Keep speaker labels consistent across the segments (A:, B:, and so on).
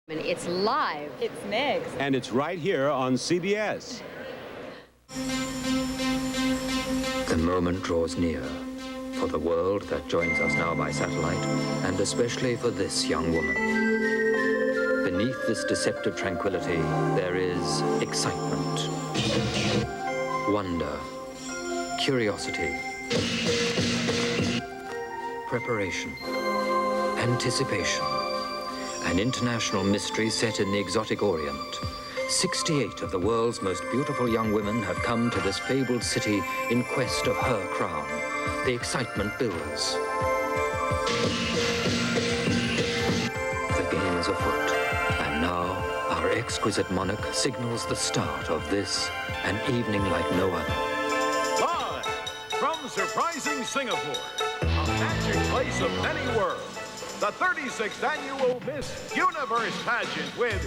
A: It's live.
B: It's next.
C: And it's right here on CBS.
D: The moment draws near for the world that joins us now by satellite, and especially for this young woman. Beneath this deceptive tranquility, there is excitement, wonder, curiosity, preparation, anticipation. An international mystery set in the exotic Orient. 68 of the world's most beautiful young women have come to this fabled city in quest of her crown. The excitement builds. The game is afoot. And now, our exquisite monarch signals the start of this, an evening like no other.
E: Live from surprising Singapore, a magic place of many worlds. The 36th annual Miss Universe pageant with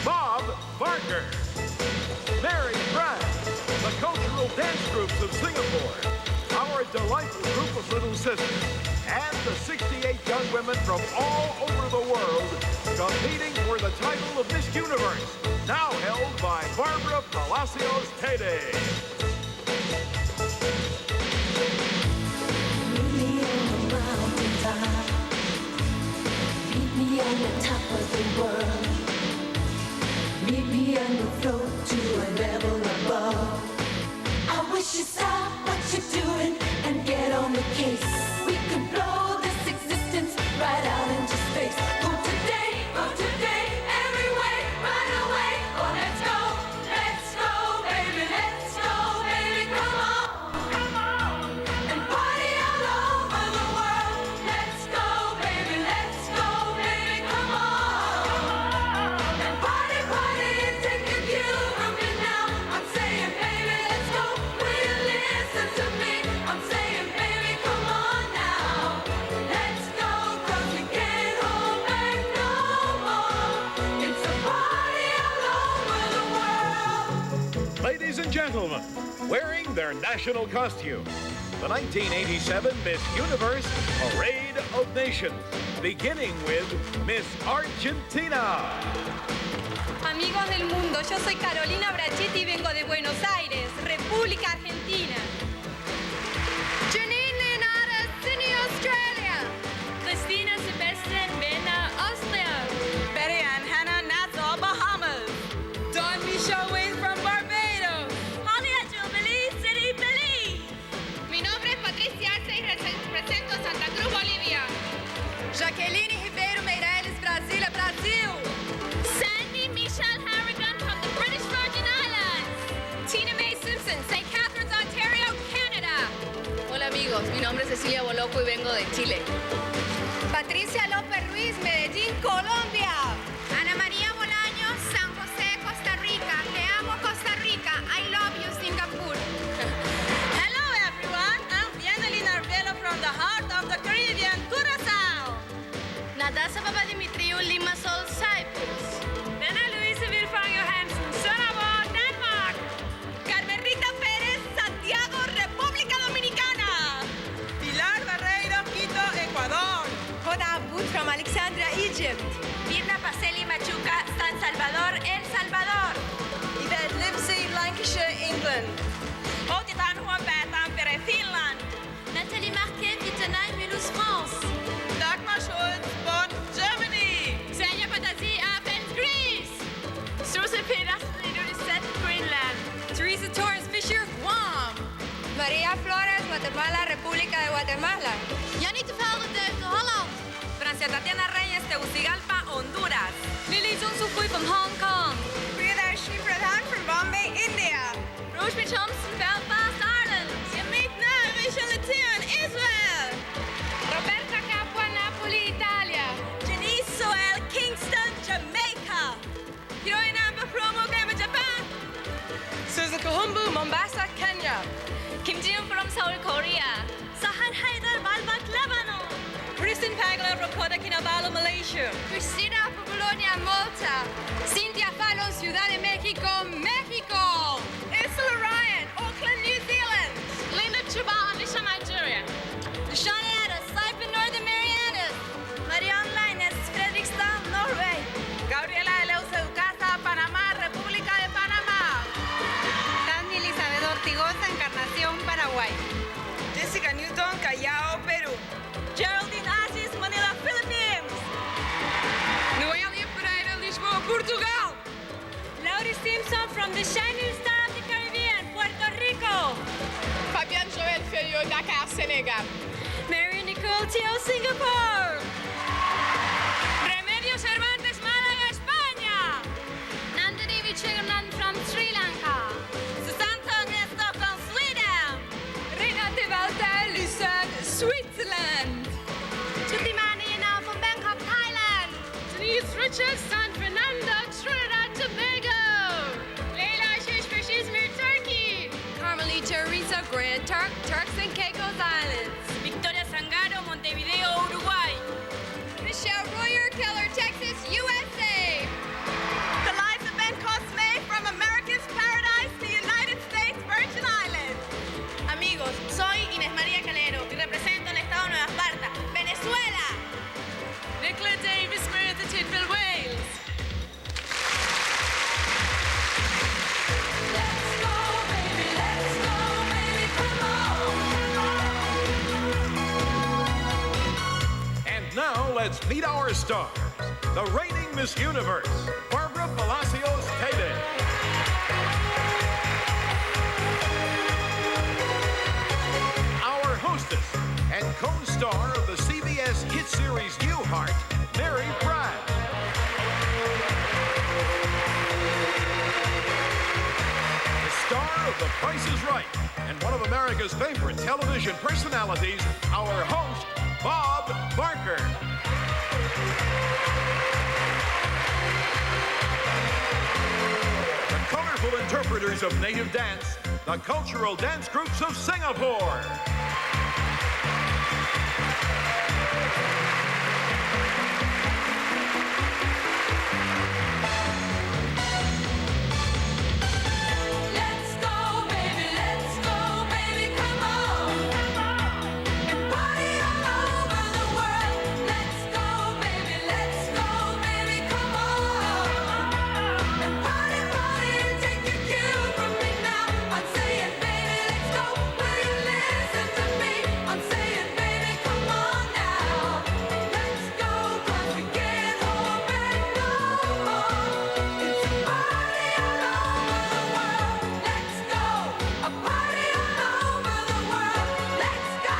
E: Bob Barker, Mary Pratt, the cultural dance groups of Singapore, our delightful group of little sisters, and the 68 young women from all over the world competing for the title of Miss Universe, now held by Barbara Palacios Tede.
F: Meet me on the top of the world. Meet me on the float to a level above. I wish you stop what you're doing and get on the case. We could blow this existence right out into space. Go today, every way, right away. Oh, let's go, baby, let's go, baby, come on, and party all over the world. Let's go, baby, come on, and party, and take a cue from me now. I'm saying, baby, let's go. Will you listen to me? I'm saying, baby, come on now. Let's go, 'cause we can't hold back no more. It's a party all over the world.
E: Ladies and gentlemen, wearing their national costume, the 1987 Miss Universe Parade of Nations, beginning with Miss Argentina.
B: Amigos del mundo, yo soy Carolina Brachetti y vengo de Buenos Aires, República Argentina. Janine Leonardo, Sydney, Australia. Christina Sebastian Bena, Austria. Betty Ann Hannah Nassau, Bahamas. Don Michelle Wayne from Barbados. Julia Jubilee, City, Belize. Mi nombre es Patricia Arce y represento Santa Cruz, Bolivia. Jaqueline Ribeiro Meireles, Brasília, Brasil. Sandy Michelle Harrigan from the British Virgin Islands. Tina Mae Simpson, St. Catharines, Ontario, Canada. Hola amigos, mi nombre es Cecilia Boloco y vengo de Chile. Patricia López Ruiz, Medellín, Colombia. Ana María Bolaños, San José, Costa Rica. Te amo, Costa Rica. I love you, Singapore. Hello everyone, I'm Fianna Narvelo from the heart of the Caribbean, Curaçao. Nadasa Papadimitriou, Limassol, Cyprus. Nana Luisa Vilfang Johansen, Sonabo, Denmark. Carmen Rita Pérez, Santiago, República Dominicana. Pilar Barreiro, Quito, Ecuador. Hoda Abud from Alexandria, Egypt. Mirna Paseli Machuca, San Salvador, El Salvador. Yvette Livesey, Lancashire, England. Otitan Huambert, Tampere, Finland. Nathalie Marquet, Wittenheim, Mulhouse, France. Dagmar Schulz, Bonn, Germany. Xenia Patazi, Athens, Greece. Susan Peters, Set, Greenland. Teresa Torres Fisher, Guam. Maria Flores, Guatemala, República de Guatemala. Janita Velden, Holland. Francia Tatiana Reyes, Tegucigalpa, Honduras. Lily Jung-Soo-Fui from Hong Kong. Priyadarshini Pradhan from Bombay, India. Roshmi Thompson, Belfast, Ireland. Yamit Navish, Latin, Israel. Roberta Capua, Napoli, Italia. Janice Soel, Kingston, Jamaica. Hiroin Amba from Okayama, Japan. Susan Kahumbu, Mombasa, Kenya. Kim Ji-yoon from Seoul, Korea. Sahan Haidar, Baalbek, Lebanon. Kristen Pagler from Kota Kinabalu, Malaysia. Cristina from Bologna, Malta. Cynthia Fallon, Ciudad de México, Mexico. Ursula Ryan, Auckland, New Zealand. Linda Chuba, Lisha, Nigeria. Shani Addis, Saipan, Northern Marianas. Marianne Linus, Fredrikstad, Norway. Gabriela Radio Dakar, Sénégal. Mary Nicole Teo, Singapore. Remedios Cervantes, Málaga, España. Nanda Devi Chirnan from Sri Lanka. Susanto Agnesto from Sweden. Renate Valter, Lucerne, Switzerland. Tutti Manina from Bangkok, Thailand. Denise Richards, San Fernando, Trinidad, Tobago. Leila Shishfish, Izmir, Turkey. Carmelita Risa, Grand Turk, Turks and Caicos Islands. Victoria Sangaro, Montevideo, Uruguay. Michelle Royer, Keller, Texas, USA. Eliza Ben Cosme from America's Paradise, the United States Virgin Islands. Amigos, soy Inés María Calero y represento el estado de Nueva Esparta, Venezuela. Nicola Davis, Merthyr Tydfil, Wales.
F: Let's go, baby, come on.
E: And now let's meet our stars. The reigning Miss Universe, Barbara Palacios Tede. Our hostess and co-star of the CBS hit series Newhart, Mary Pratt. The star of The Price is Right and one of America's favorite television personalities, our host, Bob Barker. The colorful interpreters of native dance, the cultural dance groups of Singapore.
F: Let's go, baby, come on. And party all over the world. Let's go, baby, come on. And party, and take your cue from me now. I'm saying, baby, let's go. Will you listen to me? I'm saying, baby, come on now. Let's go, 'cause we can't hold back no more. It's a party all over the world. Let's go, a party all over the world. Let's go,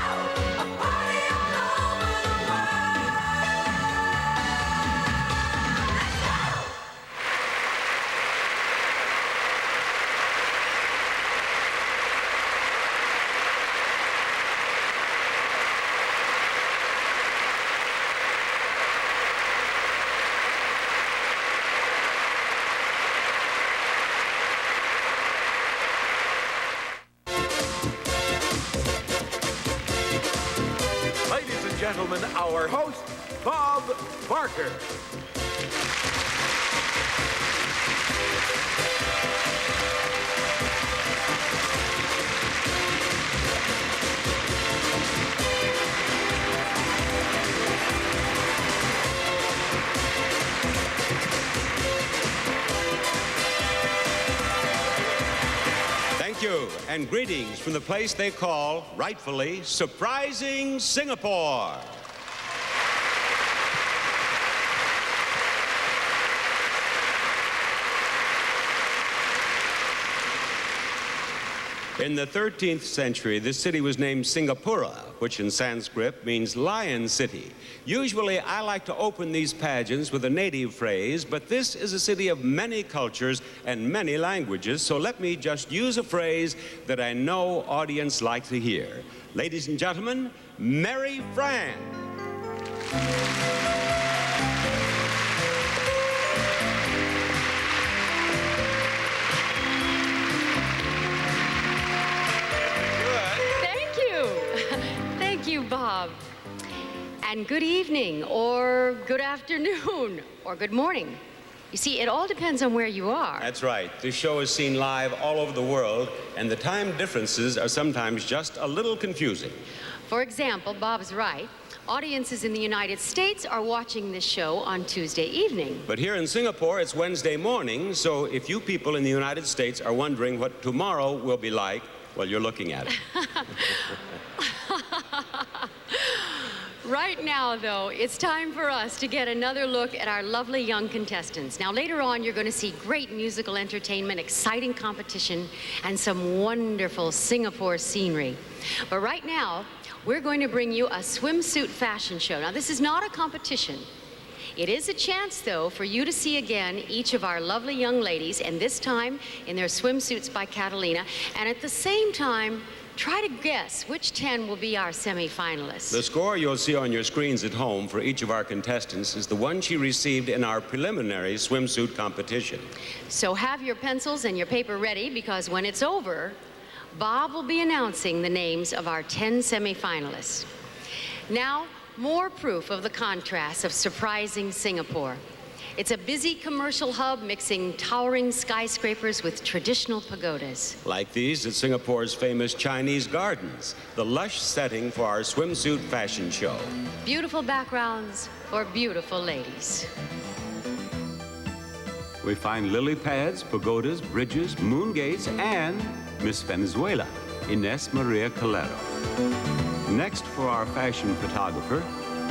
F: a party all over the world. Let's go.
E: Ladies and gentlemen, our host, Bob Barker.
C: Thank you, and greetings from the place they call, rightfully, Surprising Singapore. In the 13th century, this city was named Singapura, which in Sanskrit means lion city. Usually, I like to open these pageants with a native phrase, but this is a city of many cultures and many languages, so let me just use a phrase that I know audience like to hear. Ladies and gentlemen, Mary Fran.
A: Thank you. Thank you, Bob. And good evening, or good afternoon, or good morning. You see, it all depends on where you are.
C: That's right. This show is seen live all over the world, and the time differences are sometimes just a little confusing.
A: For example, Bob's right. Audiences in the United States are watching this show on Tuesday evening.
C: But here in Singapore, it's Wednesday morning, so if you people in the United States are wondering what tomorrow will be like, well, you're looking at it.
A: Right now, though, it's time for us to get another look at our lovely young contestants. Now, later on, you're going to see great musical entertainment, exciting competition, and some wonderful Singapore scenery. But right now, we're going to bring you a swimsuit fashion show. Now, this is not a competition. It is a chance, though, for you to see again each of our lovely young ladies, and this time in their swimsuits by Catalina, and at the same time, try to guess which 10 will be our semifinalists.
C: The score you'll see on your screens at home for each of our contestants is the one she received in our preliminary swimsuit competition.
A: So have your pencils and your paper ready, because when it's over, Bob will be announcing the names of our 10 semifinalists. Now, more proof of the contrast of surprising Singapore. It's a busy commercial hub mixing towering skyscrapers with traditional pagodas.
C: Like these at Singapore's famous Chinese gardens, the lush setting for our swimsuit fashion show.
A: Beautiful backgrounds for beautiful ladies.
C: We find lily pads, pagodas, bridges, moon gates, and Miss Venezuela, Ines Maria Calero. Next for our fashion photographer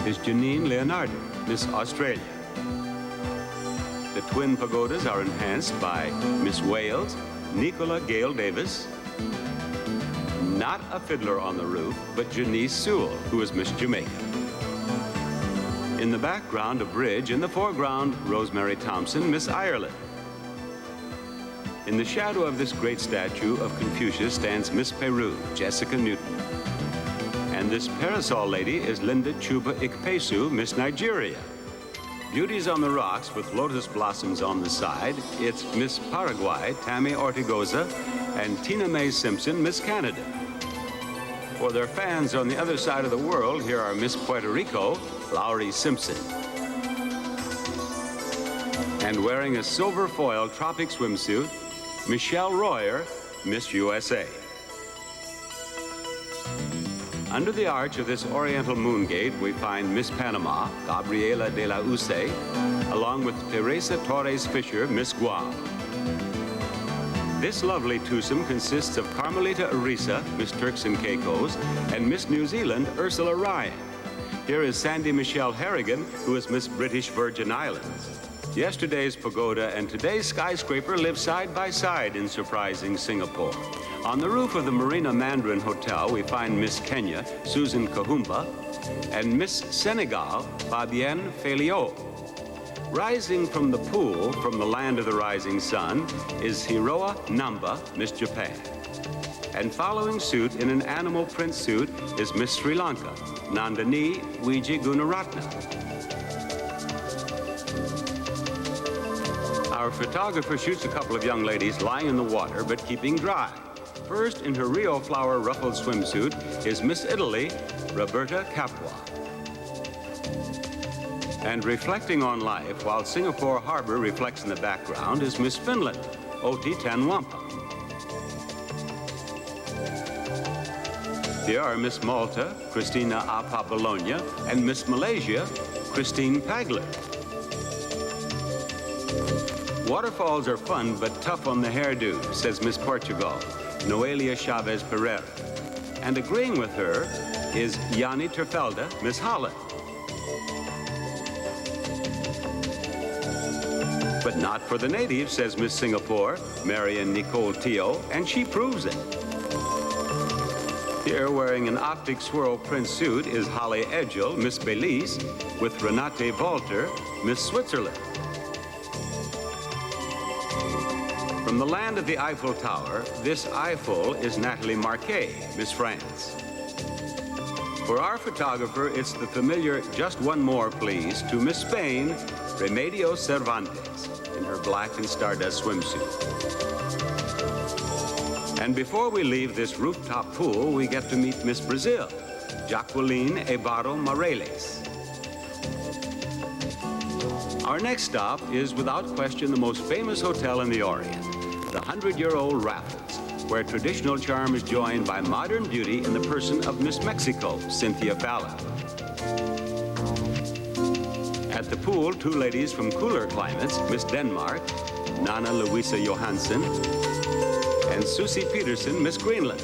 C: is Janine Leonardo, Miss Australia. The twin pagodas are enhanced by Miss Wales, Nicola Gale Davis. Not a fiddler on the roof, but Janice Sewell, who is Miss Jamaica. In the background, a bridge. In the foreground, Rosemary Thompson, Miss Ireland. In the shadow of this great statue of Confucius stands Miss Peru, Jessica Newton. And this parasol lady is Linda Chuba Ikpesu, Miss Nigeria. Beauties on the rocks with lotus blossoms on the side, it's Miss Paraguay, Tammy Ortigoza, and Tina Mae Simpson, Miss Canada. For their fans on the other side of the world, here are Miss Puerto Rico, Lowry Simpson. And wearing a silver foil tropic swimsuit, Michelle Royer, Miss USA. Under the arch of this oriental moon gate, we find Miss Panama, Gabriela de la Use, along with Teresa Torres Fisher, Miss Guam. This lovely twosome consists of Carmelita Arisa, Miss Turks and Caicos, and Miss New Zealand, Ursula Ryan. Here is Sandy Michelle Harrigan, who is Miss British Virgin Islands. Yesterday's pagoda and today's skyscraper live side by side in surprising Singapore. On the roof of the Marina Mandarin Hotel, we find Miss Kenya, Susan Kahumba, and Miss Senegal, Fabienne Feliot. Rising from the pool, from the land of the rising sun, is Hiroa Namba, Miss Japan. And following suit in an animal print suit is Miss Sri Lanka, Nandini Wiji Gunaratna. Our photographer shoots a couple of young ladies lying in the water but keeping dry. First, in her Rio flower ruffled swimsuit, is Miss Italy, Roberta Capua. And reflecting on life while Singapore Harbor reflects in the background is Miss Finland, Oti Tanwampa. Here are Miss Malta, Christina Apa Bologna, and Miss Malaysia, Christine Pagler. Waterfalls are fun but tough on the hairdo, says Miss Portugal, Noelia Chavez Pereira. And agreeing with her is Yanni Terfelda, Miss Holland. But not for the natives, says Miss Singapore, Marian Nicole Teo, and she proves it. Here, wearing an optic swirl print suit is Holly Edgel, Miss Belize, with Renate Walter, Miss Switzerland. From the land of the Eiffel Tower, this Eiffel is Natalie Marquet, Miss France. For our photographer, it's the familiar Just One More, Please, to Miss Spain, Remedios Cervantes, in her black and stardust swimsuit. And before we leave this rooftop pool, we get to meet Miss Brazil, Jacqueline Ebaro Mareles. Our next stop is, without question, the most famous hotel in the Orient, the 100-year-old Raffles, where traditional charm is joined by modern beauty in the person of Miss Mexico, Cynthia Fallon. At the pool, two ladies from cooler climates, Miss Denmark, Nana Louisa Johansson, and Susie Peterson, Miss Greenland.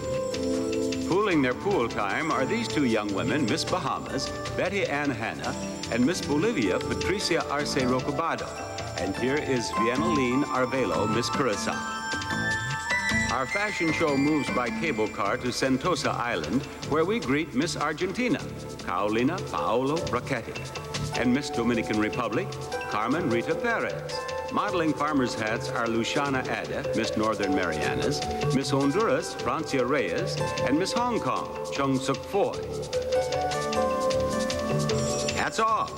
C: Pooling filling their pool time are these two young women, Miss Bahamas, Betty Ann Hanna, and Miss Bolivia, Patricia Arce Rocobado. And here is Viennaline Arvelo, Miss Curacao. Our fashion show moves by cable car to Sentosa Island, where we greet Miss Argentina, Carolina Paolo Brachetti, and Miss Dominican Republic, Carmen Rita Perez. Modeling farmers' hats are Luciana Ade, Miss Northern Marianas, Miss Honduras, Francia Reyes, and Miss Hong Kong, Chung Suk Foy. Hats off!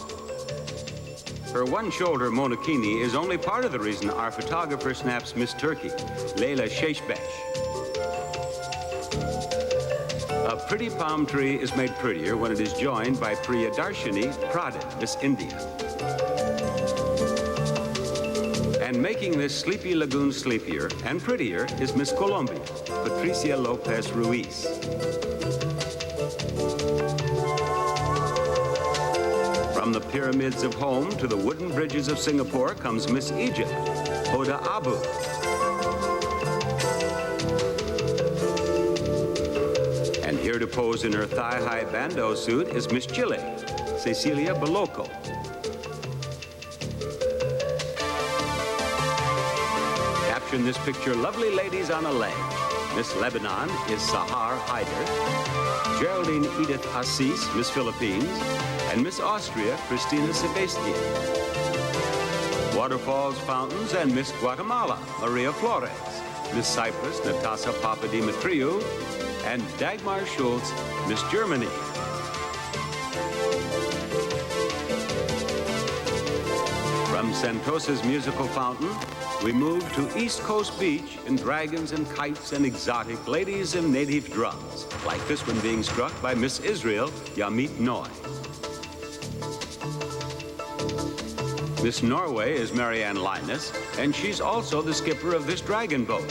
C: Her one-shoulder monokini is only part of the reason our photographer snaps Miss Turkey, Leila Sheshbesh. A pretty palm tree is made prettier when it is joined by Priyadarshini Pradhan, Miss India. And making this sleepy lagoon sleepier and prettier is Miss Colombia, Patricia Lopez Ruiz. From the pyramids of home to the wooden bridges of Singapore comes Miss Egypt, Hoda Abu. And here to pose in her thigh-high bandeau suit is Miss Chile, Cecilia Boloco. In this picture, lovely ladies on a ledge. Miss Lebanon is Sahar Haider, Geraldine Edith Assis, Miss Philippines, and Miss Austria, Christina Sebastian. Waterfalls, fountains, and Miss Guatemala, Maria Flores, Miss Cyprus, Natasa Papadimitriou, and Dagmar Schultz, Miss Germany. From Sentosa's musical fountain, we move to East Coast Beach in dragons and kites and exotic ladies and native drums, like this one being struck by Miss Israel, Yamit Noy. Miss Norway is Marianne Linus, and she's also the skipper of this dragon boat.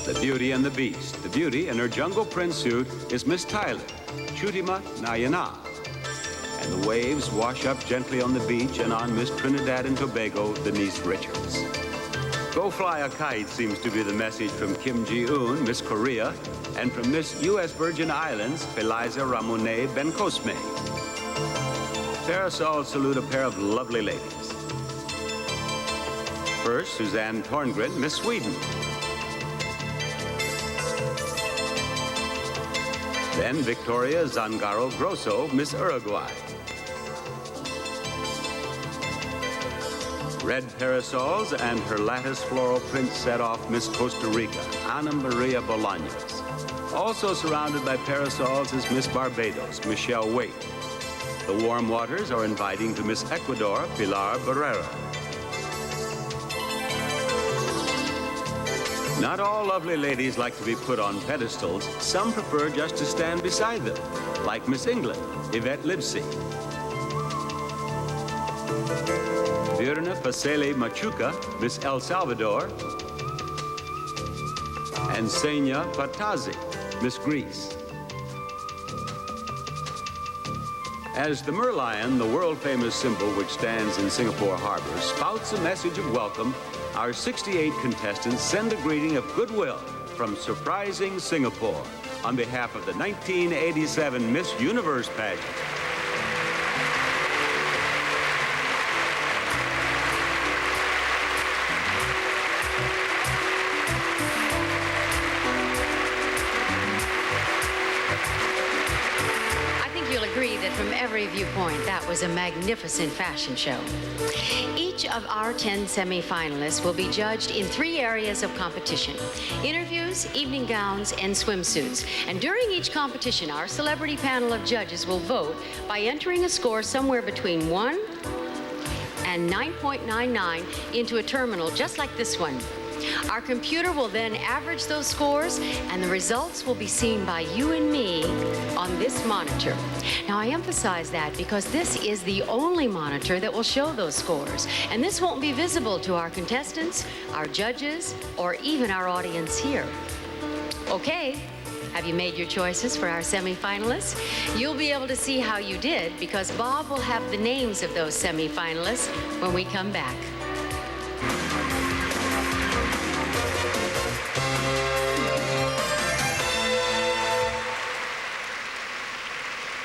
C: The Beauty and the Beast. The Beauty in her Jungle Prince suit is Miss Tyler, Chutima Nayana. And the waves wash up gently on the beach and on Miss Trinidad and Tobago, Denise Richards. Go fly a kite seems to be the message from Kim Ji-un, Miss Korea, and from Miss U.S. Virgin Islands, Eliza Ramone Bencosme. Parasols salute a pair of lovely ladies. First, Suzanne Torngren, Miss Sweden. Then Victoria Zangaro Grosso, Miss Uruguay. Red parasols and her lattice floral print set off Miss Costa Rica, Ana Maria Bolaños. Also surrounded by parasols is Miss Barbados, Michelle Waite. The warm waters are inviting to Miss Ecuador, Pilar Barrera. Not all lovely ladies like to be put on pedestals. Some prefer just to stand beside them, like Miss England, Yvette Lipsy. Virna Pasele Machuca, Miss El Salvador, and Senya Patazi, Miss Greece. As the Merlion, the world-famous symbol which stands in Singapore Harbor, spouts a message of welcome, our 68 contestants send a greeting of goodwill from Surprising Singapore on behalf of the 1987 Miss Universe pageant.
A: From every viewpoint, that was a magnificent fashion show. Each of our 10 semifinalists will be judged in 3 areas of competition: interviews, evening gowns, and swimsuits. And during each competition, our celebrity panel of judges will vote by entering a score somewhere between 1 and 9.99 into a terminal just like this one. Our computer will then average those scores, and the results will be seen by you and me on this monitor. Now, I emphasize that because this is the only monitor that will show those scores, and this won't be visible to our contestants, our judges, or even our audience here. Okay, have you made your choices for our semifinalists? You'll be able to see how you did because Bob will have the names of those semifinalists when we come back.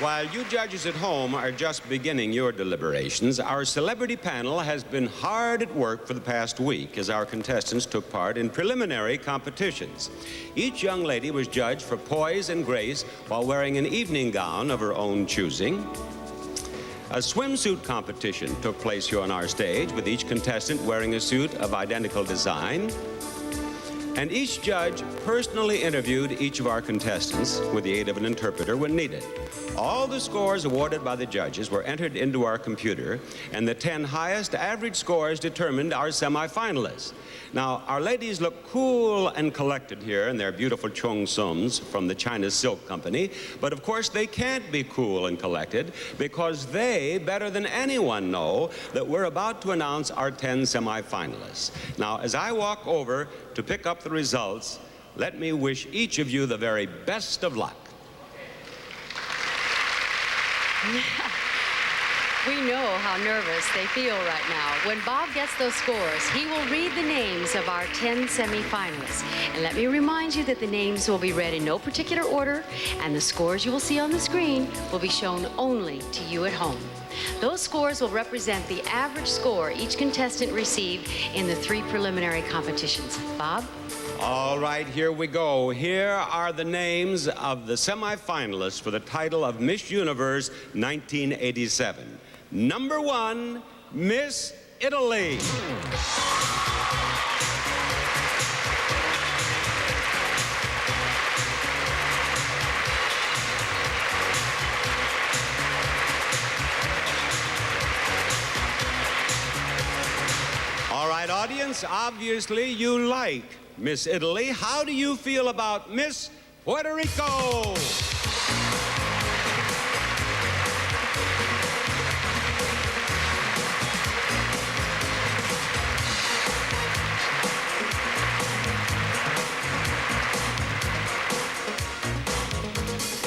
C: While you judges at home are just beginning your deliberations, our celebrity panel has been hard at work for the past week as our contestants took part in preliminary competitions. Each young lady was judged for poise and grace while wearing an evening gown of her own choosing. A swimsuit competition took place here on our stage, with each contestant wearing a suit of identical design. And each judge personally interviewed each of our contestants with the aid of an interpreter when needed. All the scores awarded by the judges were entered into our computer, and the 10 highest average scores determined our semifinalists. Now, our ladies look cool and collected here in their beautiful cheongsums from the China Silk Company, but of course they can't be cool and collected because they, better than anyone, know that we're about to announce our 10 semifinalists. Now, as I walk over to pick up the results, let me wish each of you the very best of luck.
A: We know how nervous they feel right now. When Bob gets those scores, he will read the names of our 10 semifinalists. And let me remind you that the names will be read in no particular order, and the scores you will see on the screen will be shown only to you at home. Those scores will represent the average score each contestant received in the 3 preliminary competitions. Bob?
C: All right, here we go. Here are the names of the semifinalists for the title of Miss Universe 1987. Number 1, Miss Italy. All right, audience, obviously you like Miss Italy. How do you feel about Miss Puerto Rico?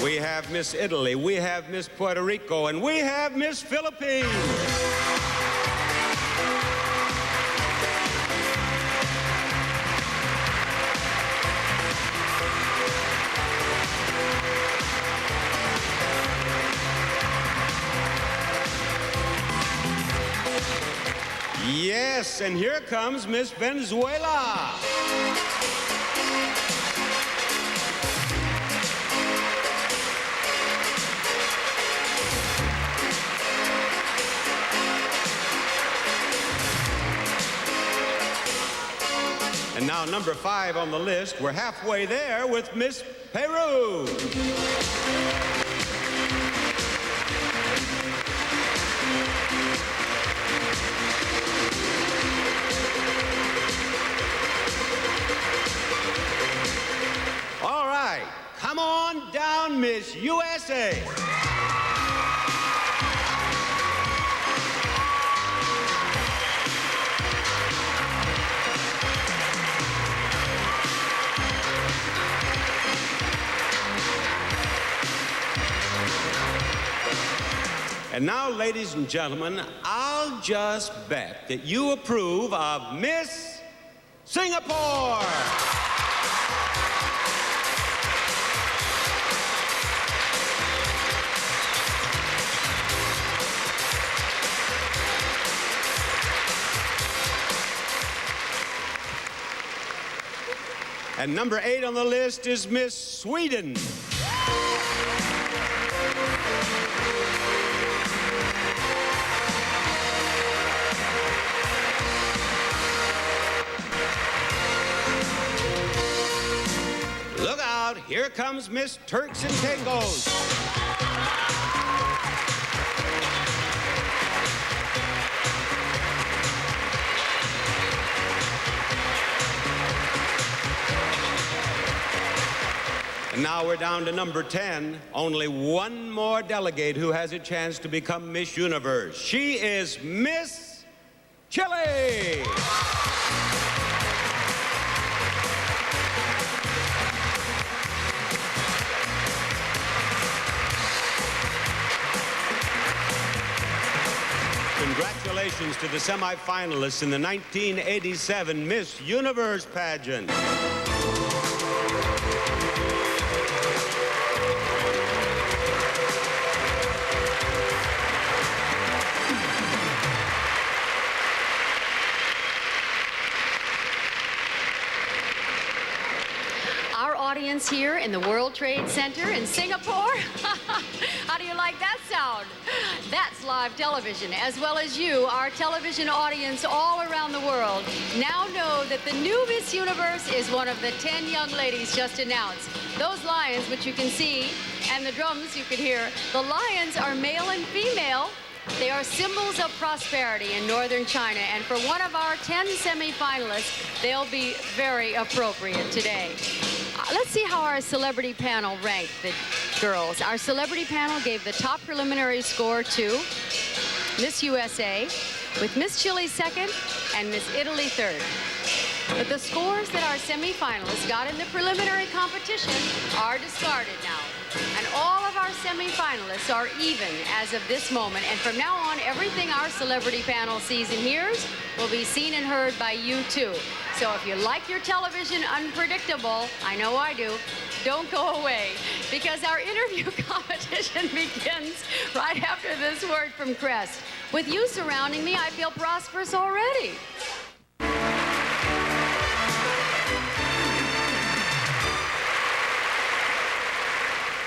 C: We have Miss Italy, we have Miss Puerto Rico, and we have Miss Philippines. Yes, and here comes Miss Venezuela. And now number 5 on the list, we're halfway there with Miss Peru. All right, come on down, Miss USA. And now, ladies and gentlemen, I'll just bet that you approve of Miss Singapore. And number 8 on the list is Miss Sweden. Look out, here comes Miss Turks and Caicos. And now we're down to number 10. Only one more delegate who has a chance to become Miss Universe. She is Miss Chile. Congratulations to the semifinalists in the 1987 Miss Universe pageant.
A: audience here in the World Trade Center in Singapore. How do you like that sound? That's live television, as well as you, our television audience all around the world. Now know that the new Miss Universe is one of the 10 young ladies just announced. Those lions, which you can see, and the drums you can hear, the lions are male and female. They are symbols of prosperity in northern China, and for one of our 10 semifinalists, they'll be very appropriate today. Let's see how our celebrity panel ranked the girls. Our celebrity panel gave the top preliminary score to Miss USA, with Miss Chile second and Miss Italy third. But the scores that our semifinalists got in the preliminary competition are discarded now. And all of our semifinalists are even as of this moment. And from now on, everything our celebrity panel sees and hears will be seen and heard by you too. So if you like your television unpredictable, I know I do, don't go away, because our interview competition begins right after this word from Crest. With you surrounding me, I feel prosperous already.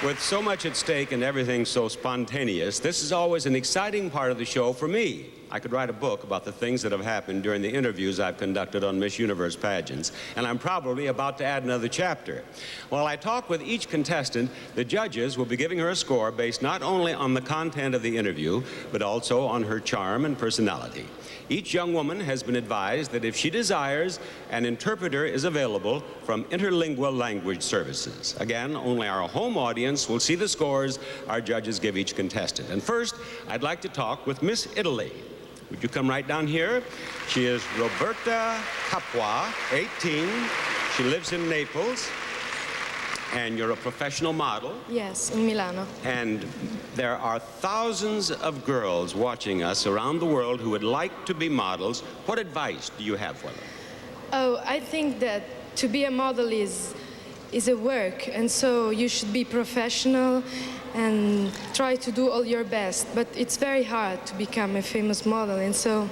C: With so much at stake and everything so spontaneous, this is always an exciting part of the show for me. I could write a book about the things that have happened during the interviews I've conducted on Miss Universe pageants, and I'm probably about to add another chapter. While I talk with each contestant, the judges will be giving her a score based not only on the content of the interview, but also on her charm and personality. Each young woman has been advised that if she desires, an interpreter is available from Interlingual Language Services. Again, only our home audience will see the scores our judges give each contestant. And first, I'd like to talk with Miss Italy. Would you come right down here? She is Roberta Capua, 18. She lives in Naples. And you're a professional model.
G: Yes, in Milano.
C: And there are thousands of girls watching us around the world who would like to be models. What advice do you have for them?
G: Oh, I think that to be a model is a work, and so you should be professional and try to do all your best. But it's very hard to become a famous model, and so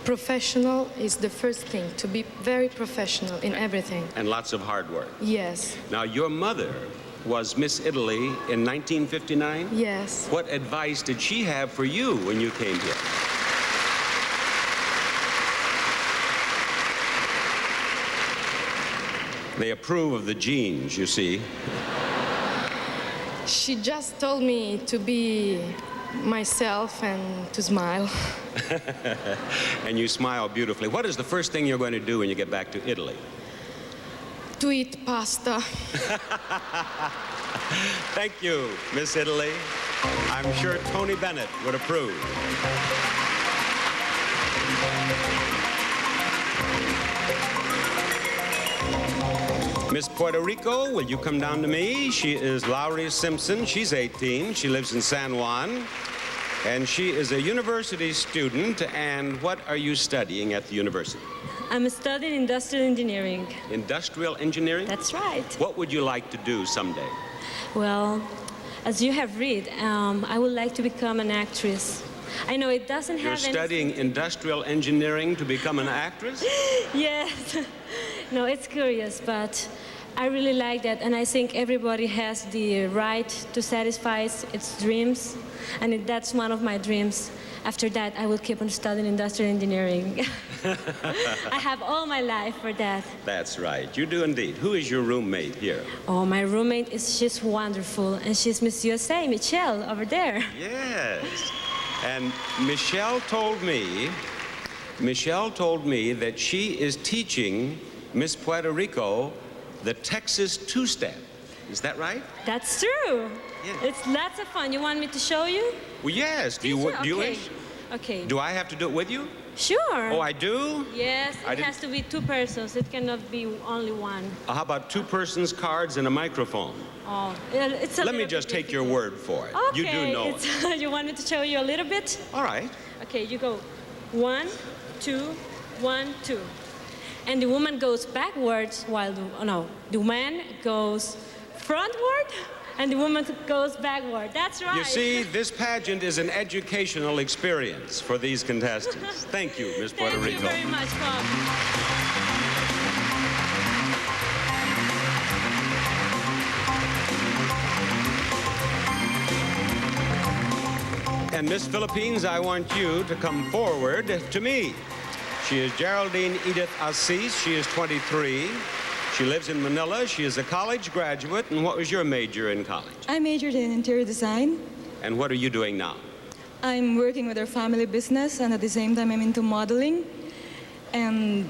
G: professional is the first thing, to be very professional in everything.
C: And lots of hard work.
G: Yes.
C: Now, your mother was Miss Italy in 1959?
G: Yes.
C: What advice did she have for you when you came here? They approve of the genes, you see.
G: She just told me to be myself and to smile.
C: And you smile beautifully. What is the first thing you're going to do when you get back to Italy?
G: To eat pasta.
C: Thank you, Miss Italy. I'm sure Tony Bennett would approve. Miss Puerto Rico, will you come down to me? She is Lowry Simpson. She's 18. She lives in San Juan. And she is a university student. And what are you studying at the university?
H: I'm studying industrial engineering.
C: Industrial engineering?
H: That's right.
C: What would you like to do someday?
H: Well, as you have read, I would like to become an actress. I know it doesn't have
C: You're studying industrial engineering to become an actress?
H: Yes. No, it's curious, but I really like that, and I think everybody has the right to satisfy its dreams, and that's one of my dreams. After that, I will keep on studying industrial engineering. I have all my life for that.
C: That's right. You do indeed. Who is your roommate here?
H: Oh, my roommate she's wonderful, and she's Miss USA, Michelle, over there.
C: Yes. And Michelle told me that she is teaching Miss Puerto Rico the Texas two-step. Is that right?
H: That's true.
C: Yeah.
H: It's lots of fun. You want me to show you?
C: Well, yes. Do you
H: Okay.
C: wish?
H: Okay.
C: Do I have to do it with you?
H: Sure.
C: Oh, I do?
H: Yes,
C: I
H: it
C: didn't-
H: has to be two persons. It cannot be only one.
C: How about two persons, cards, and a microphone?
H: Oh, it's a
C: Let me
H: little
C: just
H: bit
C: take your
H: difficult.
C: word for it.
H: Okay.
C: You do know it.
H: You want me to show you a little bit?
C: All right.
H: Okay, you go 1, 2, 1, 2. And the woman goes backwards while the man goes frontward and the woman goes backward. That's right.
C: You see, this pageant is an educational experience for these contestants. Thank you, Miss Puerto
H: Thank
C: Rico.
H: you very much, Bob.
C: And Miss Philippines, I want you to come forward to me. She is Geraldine Edith Assis. She is 23. She lives in Manila. She is a college graduate. And what was your major in college?
I: I majored in interior design.
C: And what are you doing now?
I: I'm working with our family business, and at the same time I'm into modeling and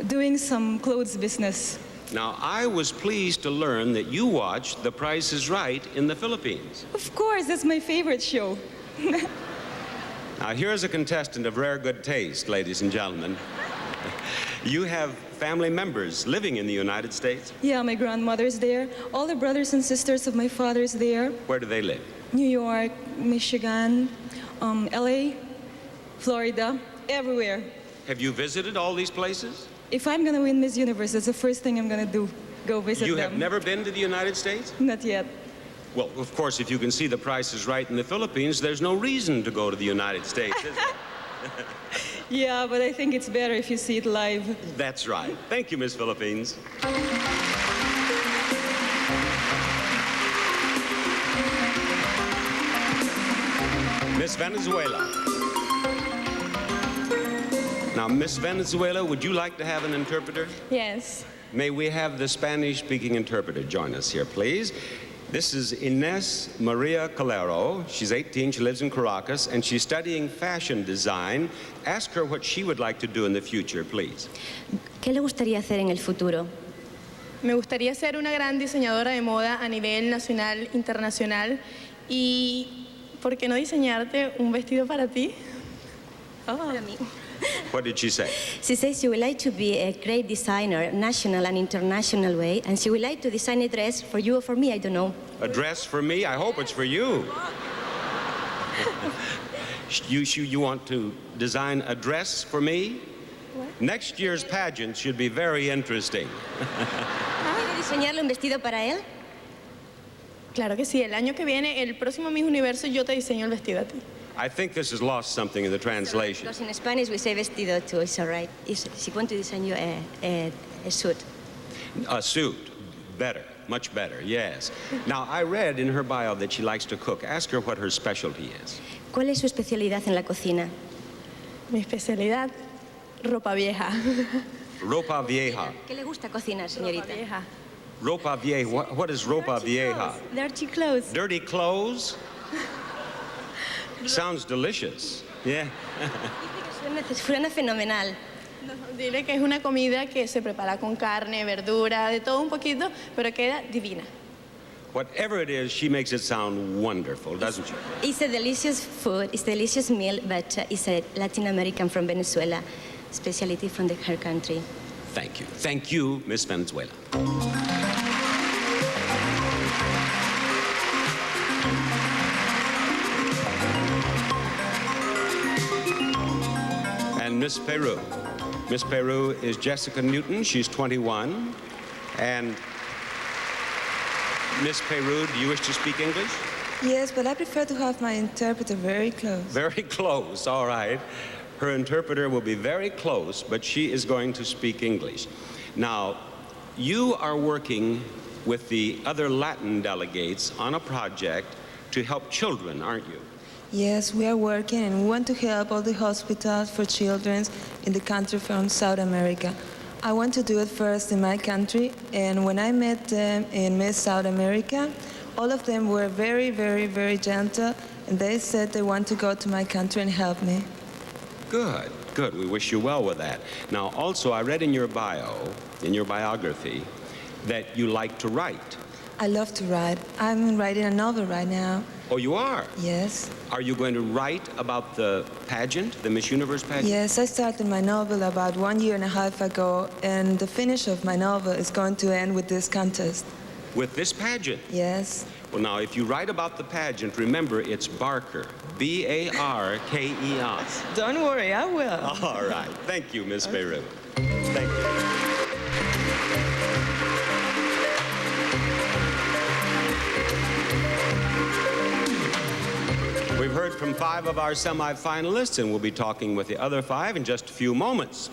I: doing some clothes business.
C: Now, I was pleased to learn that you watched The Price is Right in the Philippines.
I: Of course, that's my favorite show.
C: Now, here's a contestant of rare good taste, ladies and gentlemen. You have family members living in the United States?
I: Yeah, my grandmother's there. All the brothers and sisters of my father's there.
C: Where do they live?
I: New York, Michigan, LA, Florida, everywhere.
C: Have you visited all these places?
I: If I'm gonna win Miss Universe, that's the first thing I'm gonna do. Go visit
C: You
I: them.
C: have never been to the United States?
I: Not yet.
C: Well, of course, if you can see The Price is Right in the Philippines, there's no reason to go to the United States, is there?
I: Yeah, but I think it's better if you see it live.
C: That's right. Thank you, Miss Philippines. Miss Venezuela. Now, Miss Venezuela, would you like to have an interpreter?
I: Yes.
C: May we have the Spanish-speaking interpreter join us here, please? This is Ines Maria Calero. She's 18, she lives in Caracas, and she's studying fashion design. Ask her what she would like to do in the future, please.
J: ¿Qué le gustaría hacer en el futuro?
K: Me gustaría ser una gran diseñadora de moda a nivel nacional, internacional. Y, ¿por qué no diseñarte un vestido para ti?
J: Para mí.
C: What did she say?
J: She says she would like to be a great designer, national and international way, and she would like to design a dress for you or for me, I don't know.
C: A dress for me? I hope it's for you. You want to design a dress for me?
K: What?
C: Next year's pageant should be very interesting.
J: ¿Quiere diseñarle un vestido para él?
K: Claro que sí, el año que viene, el próximo Miss Universo, yo te diseño el vestido a ti.
C: I think this has lost something in the translation.
J: Because in Spanish we say vestido too, it's all right. She wants to design you a suit.
C: A suit. Better. Much better, yes. Now, I read in her bio that she likes to cook. Ask her what her specialty is.
J: ¿Cuál es su especialidad en la cocina?
K: Mi especialidad, ropa vieja.
C: Ropa vieja.
J: ¿Qué le gusta cocinar, señorita?
K: Ropa vieja.
C: Ropa vieja. What is ropa vieja?
J: Dirty clothes.
C: Dirty clothes? Sounds delicious. Yeah.
J: Suena fenomenal.
K: No, dile que es una comida que se prepara con carne, verdura, de todo un poquito, pero queda divina.
C: Whatever it is, she makes it sound wonderful, doesn't she?
J: It's a delicious food, it's a delicious meal, but it's a Latin American from Venezuela, specialty from her country.
C: Thank you. Thank you, Miss Venezuela. And Miss Peru. Miss Peru is Jessica Newton. She's 21. And Miss Peru, do you wish to speak English?
L: Yes, but I prefer to have my interpreter very close.
C: Very close, all right. Her interpreter will be very close, but she is going to speak English. Now, you are working with the other Latin delegates on a project to help children, aren't you?
L: Yes, we are working and we want to help all the hospitals for children in the country from South America. I want to do it first in my country, and when I met them in Miss South America, all of them were very, very, very gentle, and they said they want to go to my country and help me.
C: Good, good. We wish you well with that. Now, also, I read in your bio, in your biography, that you like to write.
L: I love to write. I'm writing a novel right now.
C: Oh, you are?
L: Yes.
C: Are you going to write about the pageant, the Miss Universe pageant?
L: Yes, I started my novel about 1.5 years ago, and the finish of my novel is going to end with this contest.
C: With this pageant?
L: Yes.
C: Well, now, if you write about the pageant, remember it's Barker. B-A-R-K-E-R.
L: Don't worry, I will.
C: All right. Thank you, Miss Beirut. Thank you. We've heard from 5 of our semifinalists, and we'll be talking with the other 5 in just a few moments.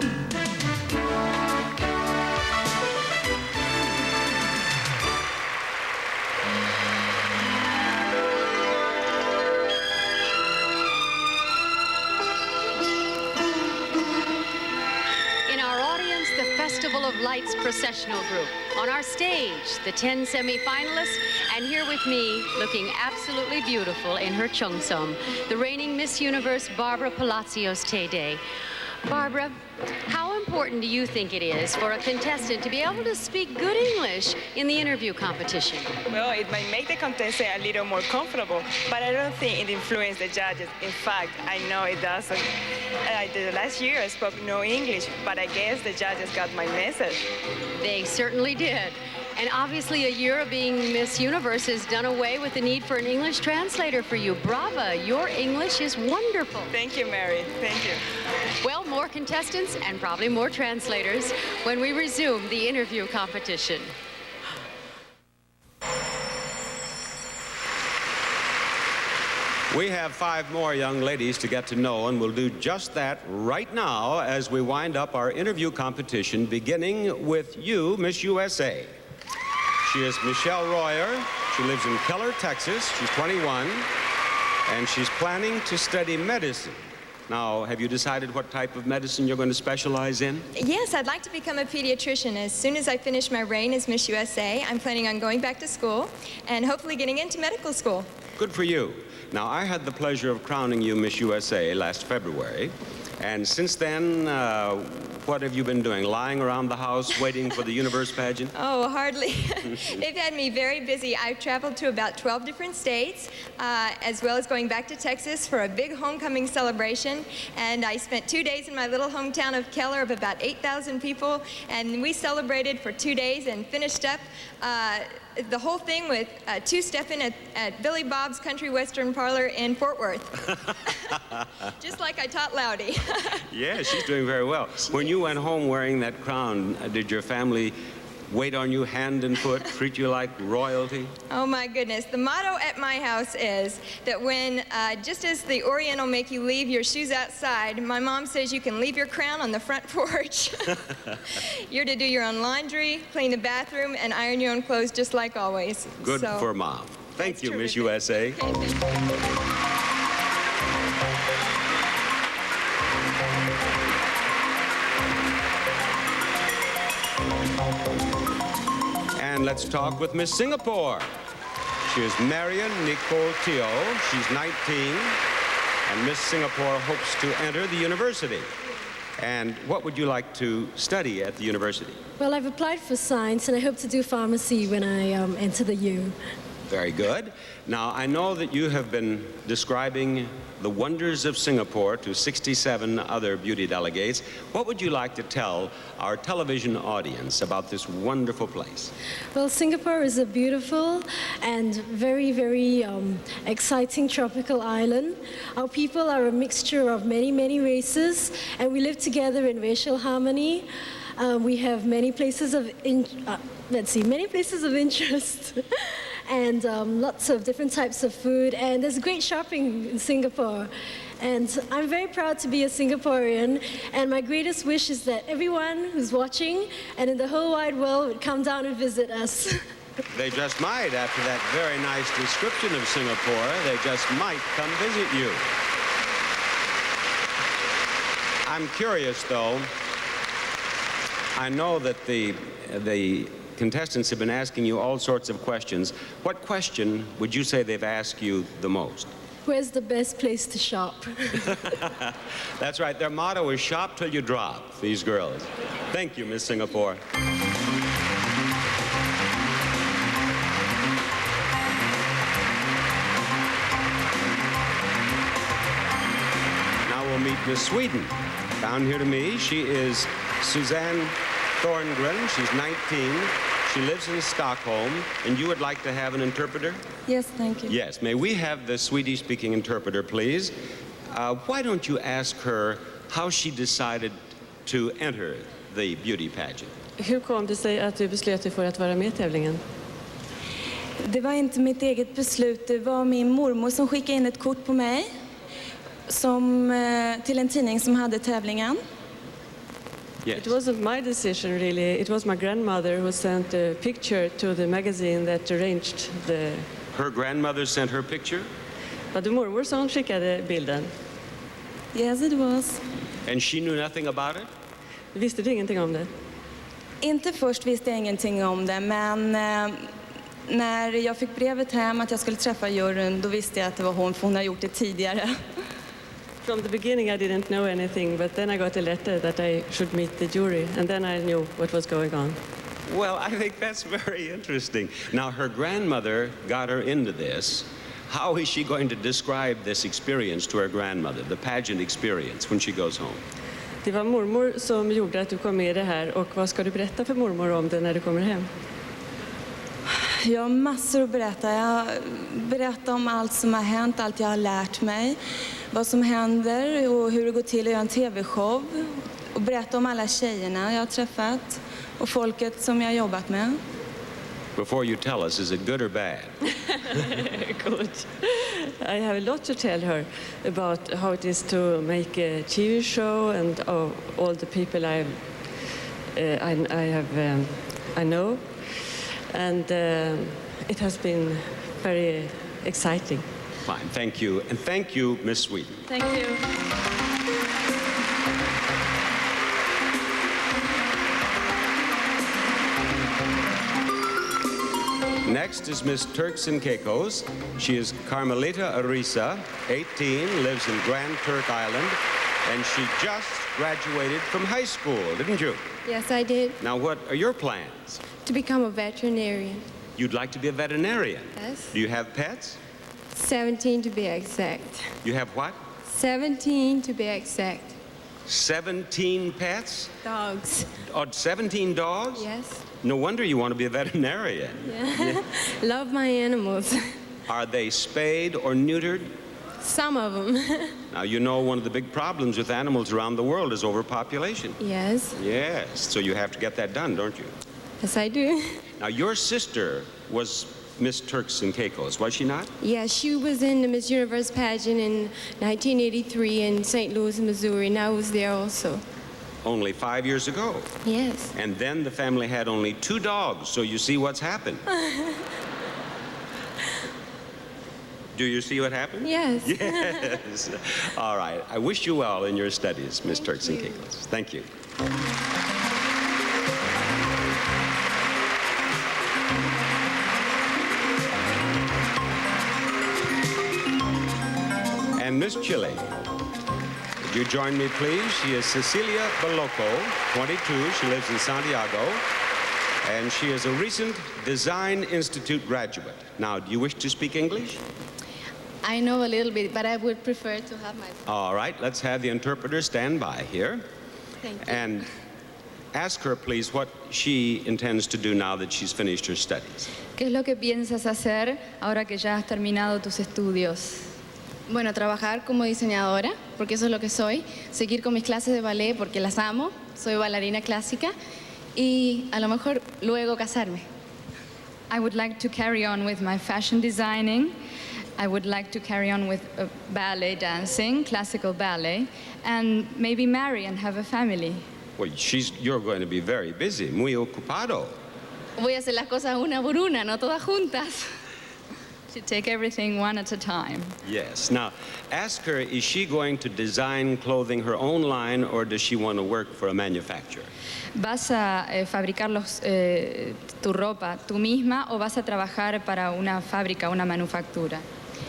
A: Lights Processional Group. On our stage, the 10 semifinalists, and here with me, looking absolutely beautiful in her cheongsam, the reigning Miss Universe, Barbara Palacios Tede. Barbara, how important do you think it is for a contestant to be able to speak good English in the interview competition?
M: Well, it might make the contestant a little more comfortable, but I don't think it influences the judges. In fact, I know it doesn't. The last year I spoke no English, but I guess the judges got my message.
A: They certainly did. And obviously a year of being Miss Universe has done away with the need for an English translator for you. Brava, your English is wonderful.
M: Thank you, Mary. Thank you.
A: Well, more contestants and probably more translators when we resume the interview competition.
C: We have 5 more young ladies to get to know, and we'll do just that right now as we wind up our interview competition, beginning with you, Miss USA. She is Michelle Royer. She lives in Keller, Texas. She's 21, and she's planning to study medicine. Now, have you decided what type of medicine you're going to specialize in?
N: Yes, I'd like to become a pediatrician. As soon as I finish my reign as Miss USA, I'm planning on going back to school and hopefully getting into medical school.
C: Good for you. Now, I had the pleasure of crowning you Miss USA last February, and since then, what have you been doing? Lying around the house waiting for the Universe pageant?
N: Oh, hardly. They've had me very busy. I've traveled to about 12 different states, as well as going back to Texas for a big homecoming celebration. And I spent 2 days in my little hometown of Keller of about 8,000 people, and we celebrated for 2 days and finished up the whole thing with two-stepping at Billy Bob's Country Western Parlor in Fort Worth. Just like I taught Loudy.
C: Yeah, she's doing very well. When you went home wearing that crown, did your family wait on you hand and foot, treat you like royalty?
N: Oh my goodness. The motto at my house is that when, just as the Oriental make you leave your shoes outside, my mom says you can leave your crown on the front porch. You're to do your own laundry, clean the bathroom, and iron your own clothes just like always.
C: Good for Mom. Thank you, Miss USA. And let's talk with Miss Singapore. She is Marion Nicole Teo. She's 19, and Miss Singapore hopes to enter the university. And what would you like to study at the university?
H: Well, I've applied for science, and I hope to do pharmacy when I enter the U.
C: Very good. Now, I know that you have been describing the wonders of Singapore to 67 other beauty delegates. What would you like to tell our television audience about this wonderful place?
H: Well, Singapore is a beautiful and very, very exciting tropical island. Our people are a mixture of many, many races, and we live together in racial harmony. We have many places of many places of interest. And lots of different types of food, and there's great shopping in Singapore. And I'm very proud to be a Singaporean, and my greatest wish is that everyone who's watching and in the whole wide world would come down and visit us.
C: They just might, after that very nice description of Singapore, they just might come visit you. I'm curious, though. I know that the contestants have been asking you all sorts of questions. What question would you say they've asked you the most?
H: Where's the best place to shop?
C: That's right. Their motto is shop till you drop, these girls. Thank you, Miss Singapore. Now we'll meet Miss Sweden. Down here to me, she is Suzanne Thorngren. She's 19. She lives in Stockholm, and you would like to have an interpreter?
I: Yes, thank you.
C: Yes. May we have the Swedish-speaking interpreter, please? Why don't you ask her how she decided to enter the beauty pageant?
O: Hur kom det sig att du beslöt dig för att vara med i tävlingen?
I: Det var inte mitt eget beslut. Det var min mormor som skickade in ett kort på mig till en tidning som hade tävlingen.
C: Yes.
O: It wasn't my decision, really. It was my grandmother who sent a picture to the magazine that arranged the...
C: Her grandmother sent her picture?
O: Var det mormor som skickade bilden?
I: Yes, it was.
C: And she knew nothing about it?
O: Visste du ingenting om det?
I: Inte först visste jag ingenting om det, men när jag fick brevet hem att jag skulle träffa juryn, då visste jag att det var hon, för hon har gjort det tidigare.
O: From the beginning, I didn't know anything, but then I got a letter that I should meet the jury, and then I knew what was going on.
C: Well, I think that's very interesting. Now, her grandmother got her into this. How is she going to describe this experience to her grandmother, the pageant experience, when she goes home?
O: Det var mormor som gjorde att du kom med i det här, och vad ska du berätta för mormor om det när du kommer hem?
I: Jag har massor att berätta. Jag berättar om allt som har hänt, allt jag har lärt mig, vad som händer och hur det går till att göra en tv-show. Och berätta om alla tjejerna jag har träffat och folket som jag har jobbat med.
C: Before you tell us, is it good or bad?
O: Good. I have a lot to tell her about how it is to make a TV show and all the people I know, and it has been very exciting.
C: Fine, thank you. And thank you, Miss Sweden.
O: Thank you.
C: Next is Miss Turks and Caicos. She is Carmelita Arisa, 18, lives in Grand Turk Island, and she just graduated from high school, didn't you?
P: Yes, I did.
C: Now, what are your plans?
P: To become a veterinarian.
C: You'd like to be a veterinarian?
P: Yes.
C: Do you have pets?
P: 17 to be exact.
C: You have what?
P: 17 to be exact.
C: 17 pets?
P: Dogs.
C: Oh, 17 dogs?
P: Yes.
C: No wonder you want to be a veterinarian.
P: Yeah. Love my animals.
C: Are they spayed or neutered?
P: Some of them.
C: Now, you know one of the big problems with animals around the world is overpopulation.
P: Yes.
C: Yes, so you have to get that done, don't you?
P: Yes, I do.
C: Now, your sister was Miss Turks and Caicos, was she not?
P: Yeah, she was in the Miss Universe pageant in 1983 in St. Louis, Missouri, and I was there also.
C: Only 5 years ago.
P: Yes.
C: And then the family had only 2 dogs, so you see what's happened. Do you see what happened?
P: Yes.
C: Yes. All right. I wish you well in your studies, Miss Turks and Caicos. Thank you. And Miss Chile. Would you join me, please? She is Cecilia Baloco, 22. She lives in Santiago. And she is a recent Design Institute graduate. Now, do you wish to speak English?
K: I know a little bit, but I would prefer to have my...
C: All right, let's have the interpreter stand by here.
K: Thank you.
C: And ask her, please, what she intends to do now that she's finished her studies.
Q: ¿Qué es lo que piensas hacer ahora que ya has terminado tus estudios?
K: Bueno, trabajar como diseñadora, porque eso es lo que soy. Seguir con mis clases de ballet, porque las amo. Soy bailarina clásica. Y a lo mejor luego casarme.
Q: I would like to carry on with my fashion designing. I would like to carry on with ballet dancing, classical ballet, and maybe marry and have a family.
C: Well, you're going to be very busy, muy ocupado.
K: Voy a hacer las cosas una por una, no todas juntas.
Q: To take everything one at a time.
C: Yes. Now, ask her, is she going to design clothing her own line, or does she want to work for a manufacturer?
Q: ¿Vas a fabricar tu ropa tú misma o vas a trabajar para una fábrica, una manufactura?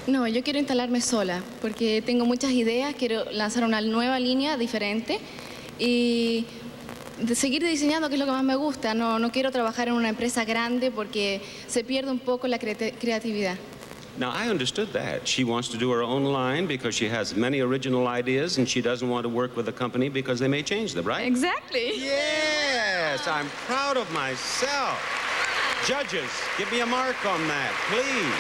K: No, yo quiero instalarme sola, porque tengo muchas ideas, quiero lanzar una nueva línea diferente y seguir diseñando, que es lo que más me gusta. No quiero trabajar en una empresa grande porque se pierde un poco la creatividad.
C: Now, I understood that. She wants to do her own line because she has many original ideas and she doesn't want to work with a company because they may change them, right?
Q: Exactly.
C: Yes, I'm proud of myself. Judges, give me a mark on that, please.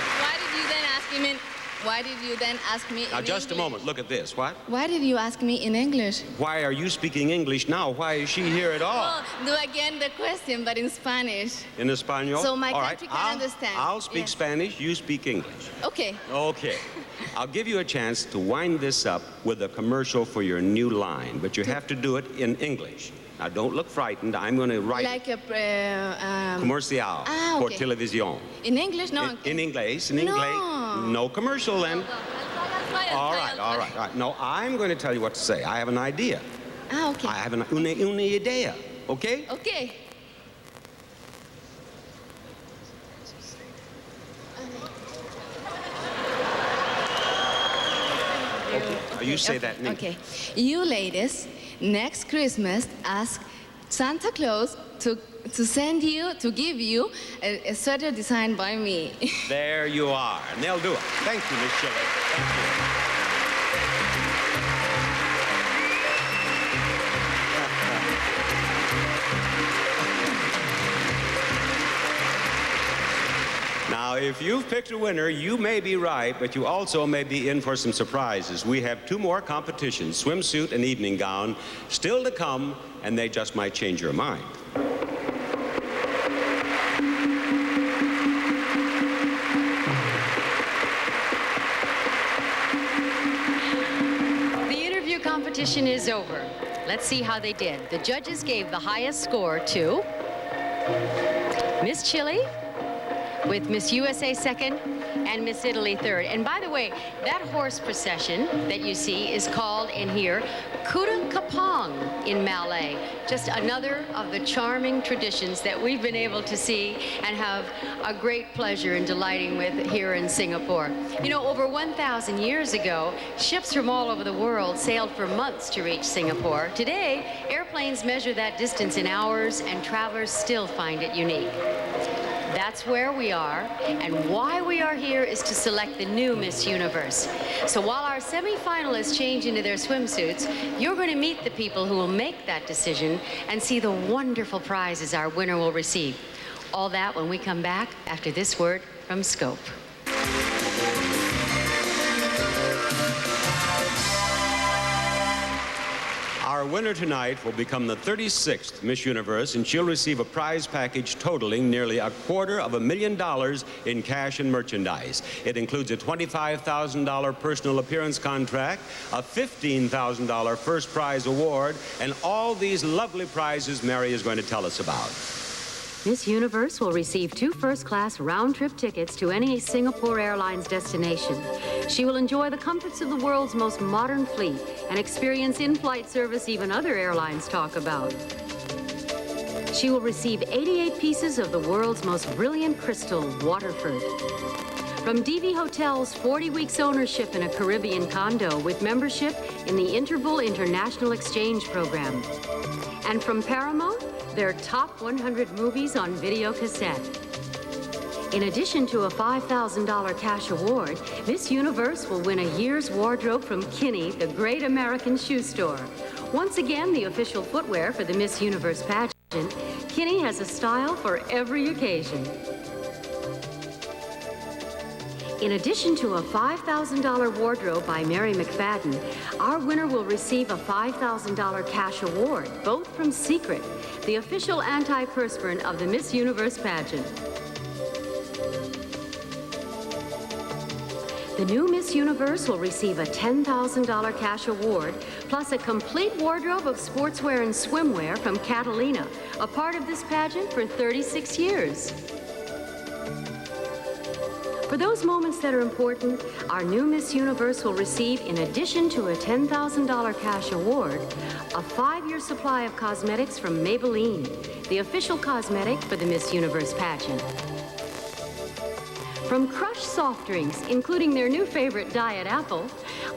K: Why did you then ask me in
C: Now, just
K: English?
C: a moment. Look at this. What?
K: Why did you ask me in English?
C: Why are you speaking English now? Why is she here at all?
K: Well, do again the question, but in Spanish.
C: In Espanol?
K: So my
C: all
K: country
C: right,
K: can understand.
C: I'll speak
K: Yes.
C: Spanish, you speak English.
K: Okay.
C: Okay. I'll give you a chance to wind this up with a commercial for your new line, but you have to do it in English. Now, don't look frightened. I'm going to write
K: Like a
C: comercial por
K: okay.
C: televisión.
K: In English? No.
C: In English,
K: No.
C: No commercial then. All right. No, I'm going to tell you what to say. I have an idea.
K: Okay.
C: I have una idea, okay?
K: Okay.
C: You say that, Nick.
K: Okay. You ladies, next Christmas, ask Santa Claus to give you a sweater designed by me.
C: There you are, and they'll do it. Thank you, Miss Shelley. Thank you. Now, if you've picked a winner, you may be right, but you also may be in for some surprises. We have 2 more competitions, swimsuit and evening gown, still to come, and they just might change your mind.
A: The interview competition is over. Let's see how they did. The judges gave the highest score to Miss Chile, with Miss USA second and Miss Italy third. And by the way, that horse procession that you see is called in here Kuda Kapong in Malay. Just another of the charming traditions that we've been able to see and have a great pleasure in delighting with here in Singapore. You know, over 1,000 years ago, ships from all over the world sailed for months to reach Singapore. Today, airplanes measure that distance in hours, and travelers still find it unique. That's where we are, and why we are here is to select the new Miss Universe. So while our semi-finalists change into their swimsuits, you're going to meet the people who will make that decision and see the wonderful prizes our winner will receive. All that when we come back after this word from Scope.
C: Our winner tonight will become the 36th Miss Universe, and she'll receive a prize package totaling nearly $250,000 in cash and merchandise. It includes a $25,000 personal appearance contract, a $15,000 first prize award, and all these lovely prizes Mary is going to tell us about.
A: Miss Universe will receive 2 first-class round-trip tickets to any Singapore Airlines destination. She will enjoy the comforts of the world's most modern fleet and experience in-flight service even other airlines talk about. She will receive 88 pieces of the world's most brilliant crystal, Waterford. From DV Hotel's 40 weeks ownership in a Caribbean condo with membership in the Interval International Exchange Program. And from Paramount, their top 100 movies on video cassette. In addition to a $5,000 cash award, Miss Universe will win a year's wardrobe from Kinney, the great American shoe store. Once again, the official footwear for the Miss Universe pageant, Kinney has a style for every occasion. In addition to a $5,000 wardrobe by Mary McFadden, our winner will receive a $5,000 cash award, both from Secret, the official antiperspirant of the Miss Universe pageant. The new Miss Universe will receive a $10,000 cash award, plus a complete wardrobe of sportswear and swimwear from Catalina, a part of this pageant for 36 years. For those moments that are important, our new Miss Universe will receive, in addition to a $10,000 cash award, a 5-year supply of cosmetics from Maybelline, the official cosmetic for the Miss Universe pageant. From Crush soft drinks, including their new favorite Diet Apple,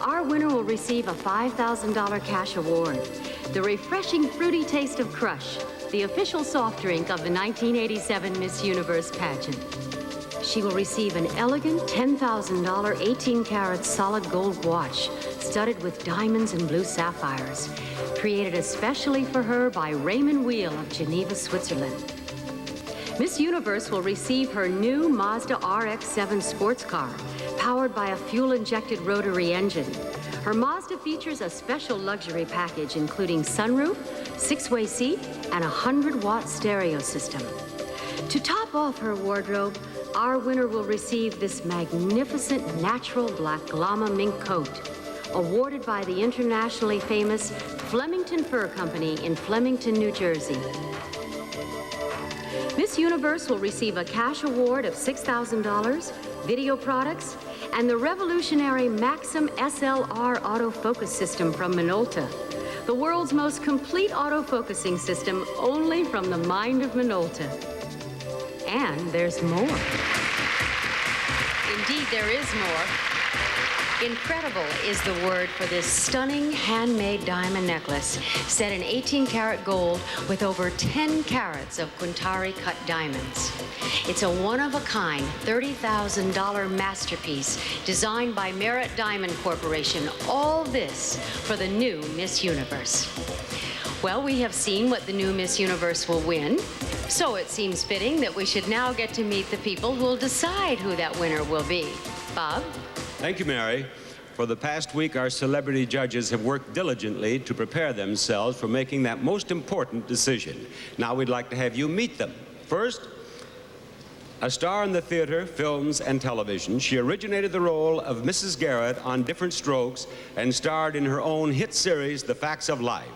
A: our winner will receive a $5,000 cash award. The refreshing fruity taste of Crush, the official soft drink of the 1987 Miss Universe pageant. She will receive an elegant $10,000 18-karat solid gold watch studded with diamonds and blue sapphires, created especially for her by Raymond Wheel of Geneva, Switzerland. Miss Universe will receive her new Mazda RX-7 sports car, powered by a fuel-injected rotary engine. Her Mazda features a special luxury package including sunroof, 6-way seat, and a 100-watt stereo system. To top off her wardrobe, our winner will receive this magnificent natural black llama mink coat, awarded by the internationally famous Flemington Fur Company in Flemington, New Jersey. Miss Universe will receive a cash award of $6,000, video products, and the revolutionary Maxim SLR autofocus system from Minolta, the world's most complete autofocusing system only from the mind of Minolta. And there's more. Indeed, there is more. Incredible is the word for this stunning handmade diamond necklace set in 18-karat gold with over 10 carats of Quintari cut diamonds. It's a one-of-a-kind $30,000 masterpiece designed by Merit Diamond Corporation. All this for the new Miss Universe. Well, we have seen what the new Miss Universe will win, so it seems fitting that we should now get to meet the people who will decide who that winner will be. Bob?
C: Thank you, Mary. For the past week, our celebrity judges have worked diligently to prepare themselves for making that most important decision. Now we'd like to have you meet them. First, a star in the theater, films, and television, she originated the role of Mrs. Garrett on Different Strokes and starred in her own hit series, The Facts of Life.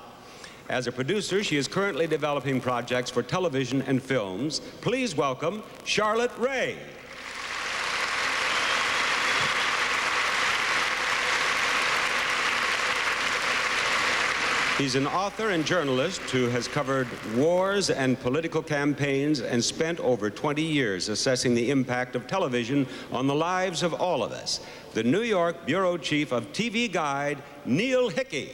C: As a producer, she is currently developing projects for television and films. Please welcome Charlotte Rae. He's an author and journalist who has covered wars and political campaigns and spent over 20 years assessing the impact of television on the lives of all of us. The New York Bureau Chief of TV Guide, Neil Hickey.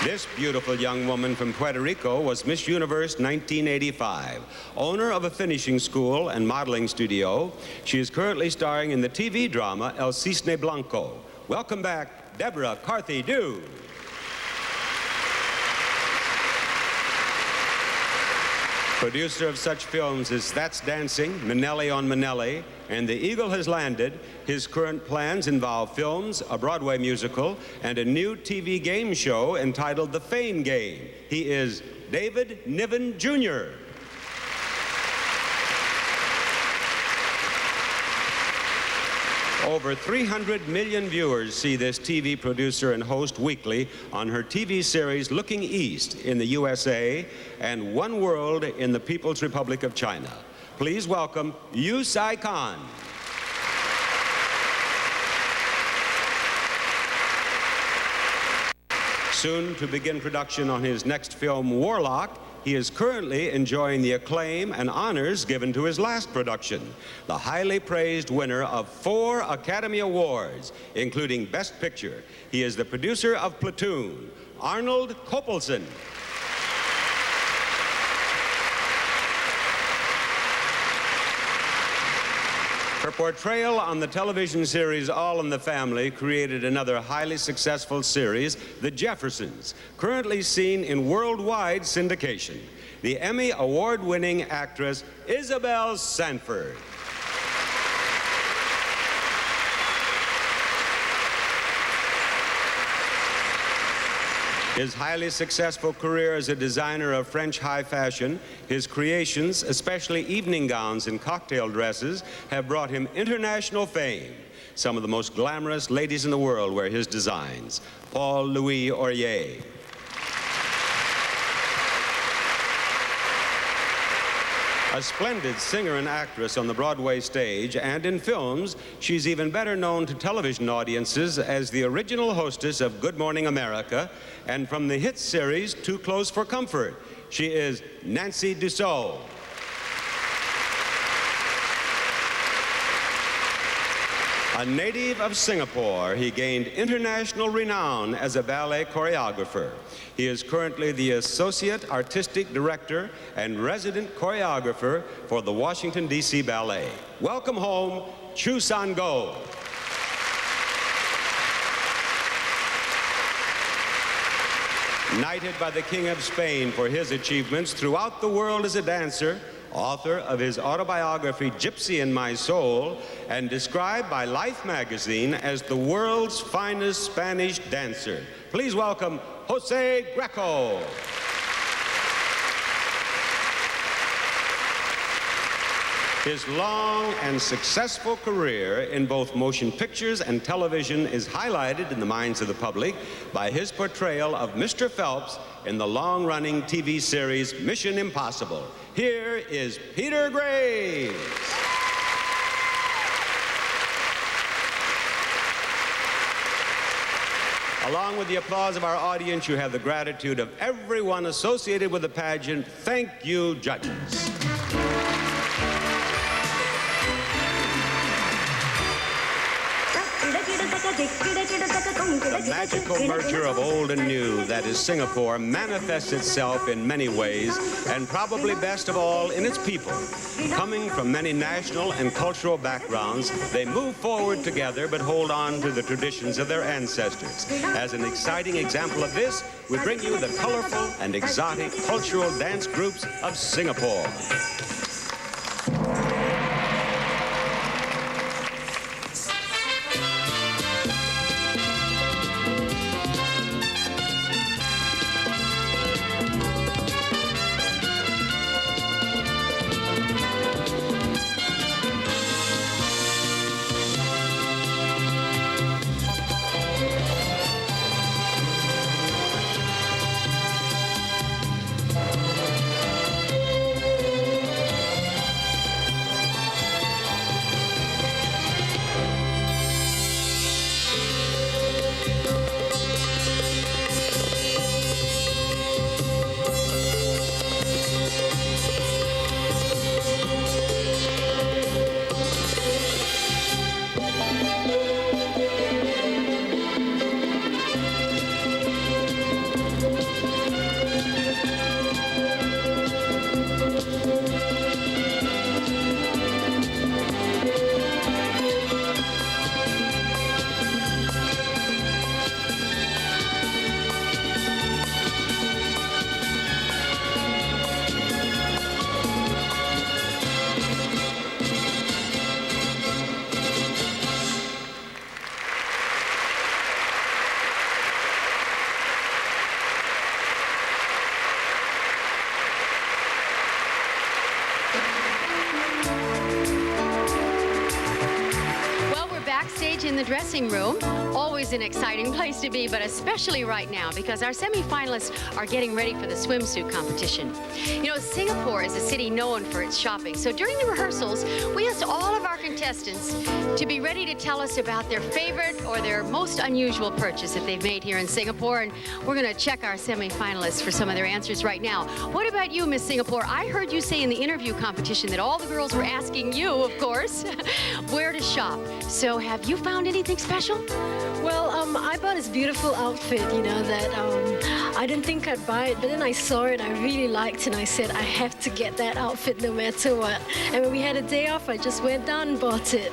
C: This beautiful young woman from Puerto Rico was Miss Universe 1985. Owner of a finishing school and modeling studio, she is currently starring in the TV drama El Cisne Blanco. Welcome back, Deborah Carthy-Dew. Producer of such films as That's Dancing, Minnelli on Minnelli, and The Eagle Has Landed. His current plans involve films, a Broadway musical, and a new TV game show entitled The Fame Game. He is David Niven, Jr. Over 300 million viewers see this TV producer and host weekly on her TV series Looking East in the USA and One World in the People's Republic of China. Please welcome Yu Sai Khan. Soon to begin production on his next film, Warlock, he is currently enjoying the acclaim and honors given to his last production, the highly praised winner of 4 Academy Awards, including Best Picture. He is the producer of Platoon, Arnold Kopelson. Her portrayal on the television series All in the Family created another highly successful series, The Jeffersons, currently seen in worldwide syndication. The Emmy award-winning actress Isabel Sanford. His highly successful career as a designer of French high fashion, his creations, especially evening gowns and cocktail dresses, have brought him international fame. Some of the most glamorous ladies in the world wear his designs. Paul Louis Aurier. A splendid singer and actress on the Broadway stage and in films, she's even better known to television audiences as the original hostess of Good Morning America and from the hit series Too Close for Comfort. She is Nancy Dussault. A native of Singapore, he gained international renown as a ballet choreographer. He is currently the Associate Artistic Director and Resident Choreographer for the Washington, D.C. Ballet. Welcome home, Chu Sang-go. Knighted by the King of Spain for his achievements throughout the world as a dancer, author of his autobiography, Gypsy in My Soul, and described by Life magazine as the world's finest Spanish dancer. Please welcome Jose Greco. His long and successful career in both motion pictures and television is highlighted in the minds of the public by his portrayal of Mr. Phelps in the long-running TV series Mission Impossible. Here is Peter Graves. Along with the applause of our audience, you have the gratitude of everyone associated with the pageant. Thank you, judges. The magical merger of old and new that is Singapore manifests itself in many ways, and probably best of all in its people. Coming from many national and cultural backgrounds, they move forward together but hold on to the traditions of their ancestors. As an exciting example of this, we bring you the colorful and exotic cultural dance groups of Singapore.
A: Backstage in the dressing room, always an exciting place to be, but especially right now because our semifinalists are getting ready for the swimsuit competition. You know, Singapore is a city known for its shopping, so during the rehearsals, we asked all of our contestants to be ready to tell us about their favorite or their most unusual purchase that they've made here in Singapore, and we're going to check our semifinalists for some of their answers right now. What about you, Miss Singapore? I heard you say in the interview competition that all the girls were asking you, of course, where to shop. So have you found anything special?
R: Well, I bought this beautiful outfit, you know, that I didn't think I'd buy it, but then I saw it, I really liked it, and I said, I have to get that outfit no matter what. And when we had a day off, I just went down and bought it.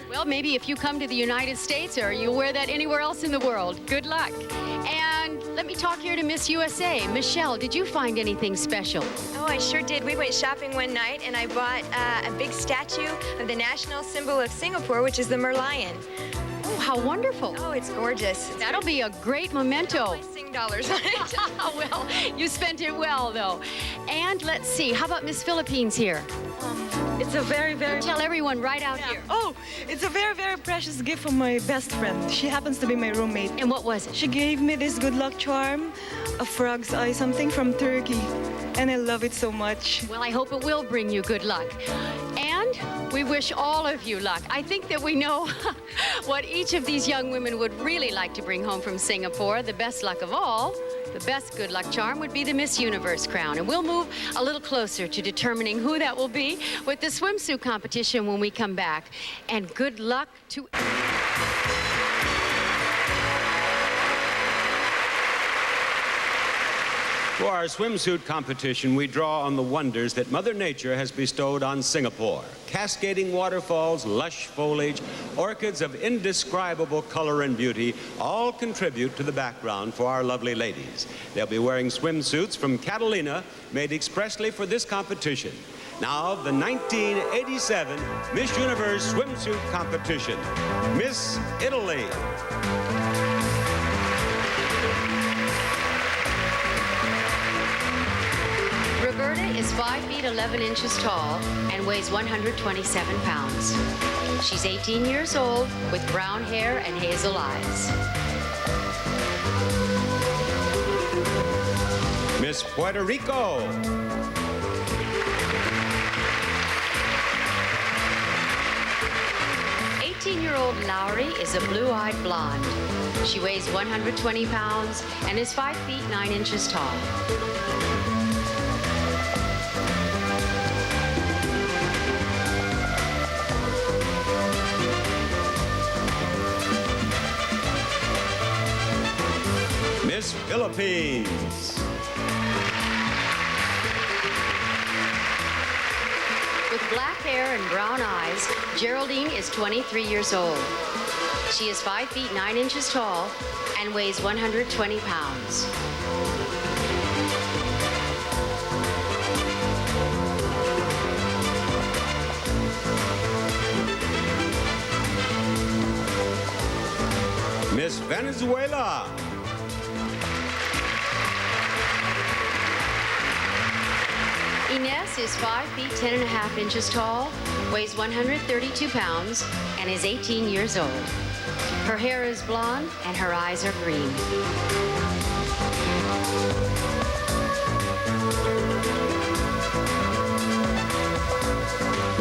A: Well, maybe if you come to the United States or you'll wear that anywhere else in the world. Good luck. And let me talk here to Miss USA. Michelle, did you find anything special?
N: Oh, I sure did. We went shopping one night and I bought a big statue of the national symbol of Singapore, which is the merlion.
A: Oh, how wonderful.
N: Oh, it's gorgeous.
A: That'll be a great memento.
N: I sing dollars on it.
A: Well, you spent it well, though. And let's see, how about Miss Philippines here?
S: It's a very, very...
A: Tell everyone right out here.
S: Oh, it's a very, very precious gift from my best friend. She happens to be my roommate.
A: And what was it?
S: She gave me this good luck charm, a frog's eye, something from Turkey. And I love it so much.
A: Well, I hope it will bring you good luck. And we wish all of you luck. I think that we know what each of these young women would really like to bring home from Singapore. The best luck of all, the best good luck charm would be the Miss Universe crown. And we'll move a little closer to determining who that will be with the swimsuit competition when we come back. And good luck to...
C: For our swimsuit competition, we draw on the wonders that Mother Nature has bestowed on Singapore. Cascading waterfalls, lush foliage, orchids of indescribable color and beauty all contribute to the background for our lovely ladies. They'll be wearing swimsuits from Catalina, made expressly for this competition. Now, the 1987 Miss Universe Swimsuit Competition. Miss Italy.
A: Roberta is 5 feet 11 inches tall and weighs 127 pounds. She's 18 years old with brown hair and hazel eyes.
C: Miss Puerto Rico.
A: Year-old Lowry is a blue-eyed blonde. She weighs 120 pounds and is 5 feet 9 inches tall.
C: Miss Philippines.
A: With black hair and brown eyes, Geraldine is 23 years old. She is 5 feet 9 inches tall and weighs 120 pounds.
C: Miss Venezuela.
A: Ines is 5 feet 10 and a half inches tall, weighs 132 pounds, and is 18 years old. Her hair is blonde and her eyes are green.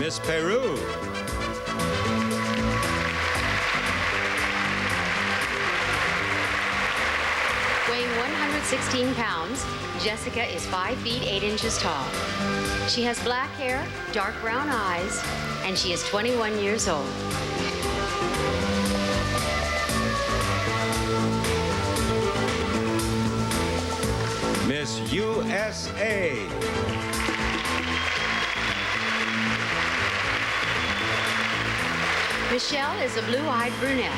C: Miss Peru.
A: Weighing 116 pounds, Jessica is 5 feet 8 inches tall. She has black hair, dark brown eyes, and she is 21 years old.
C: Miss USA.
A: Michelle is a blue-eyed brunette.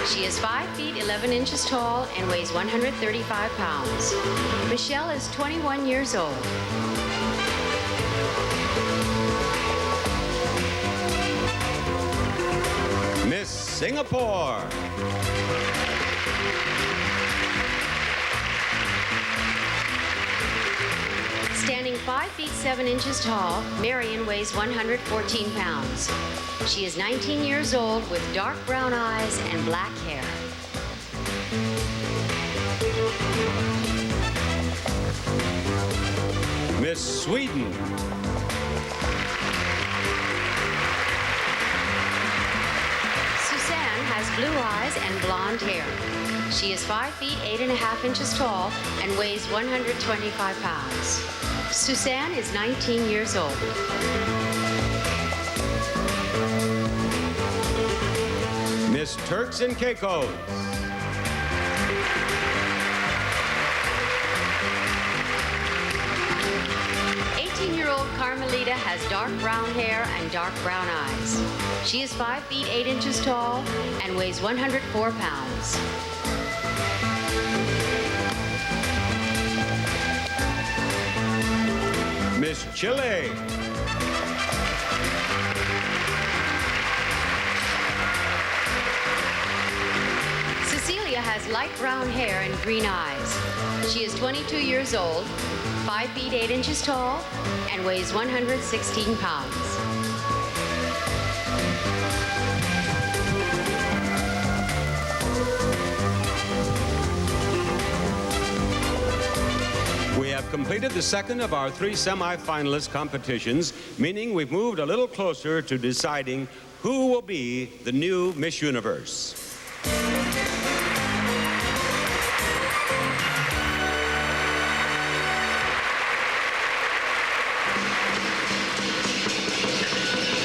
A: She is 5 feet 11 inches tall and weighs 135 pounds. Michelle is 21 years old.
C: Miss Singapore.
A: Standing 5 feet 7 inches tall, Marion weighs 114 pounds. She is 19 years old with dark brown eyes and black hair.
C: Miss Sweden.
A: Suzanne has blue eyes and blonde hair. She is 5 feet 8 and a half inches tall and weighs 125 pounds. Suzanne is 19 years old.
C: Miss Turks and Caicos.
A: Carmelita has dark brown hair and dark brown eyes. She is 5 feet 8 inches tall and weighs 104 pounds.
C: Miss Chile.
A: Cecilia has light brown hair and green eyes. She is 22 years old, 5 feet 8 inches tall, and weighs 116 pounds.
C: We have completed the second of our 3 semi-finalist competitions, meaning we've moved a little closer to deciding who will be the new Miss Universe.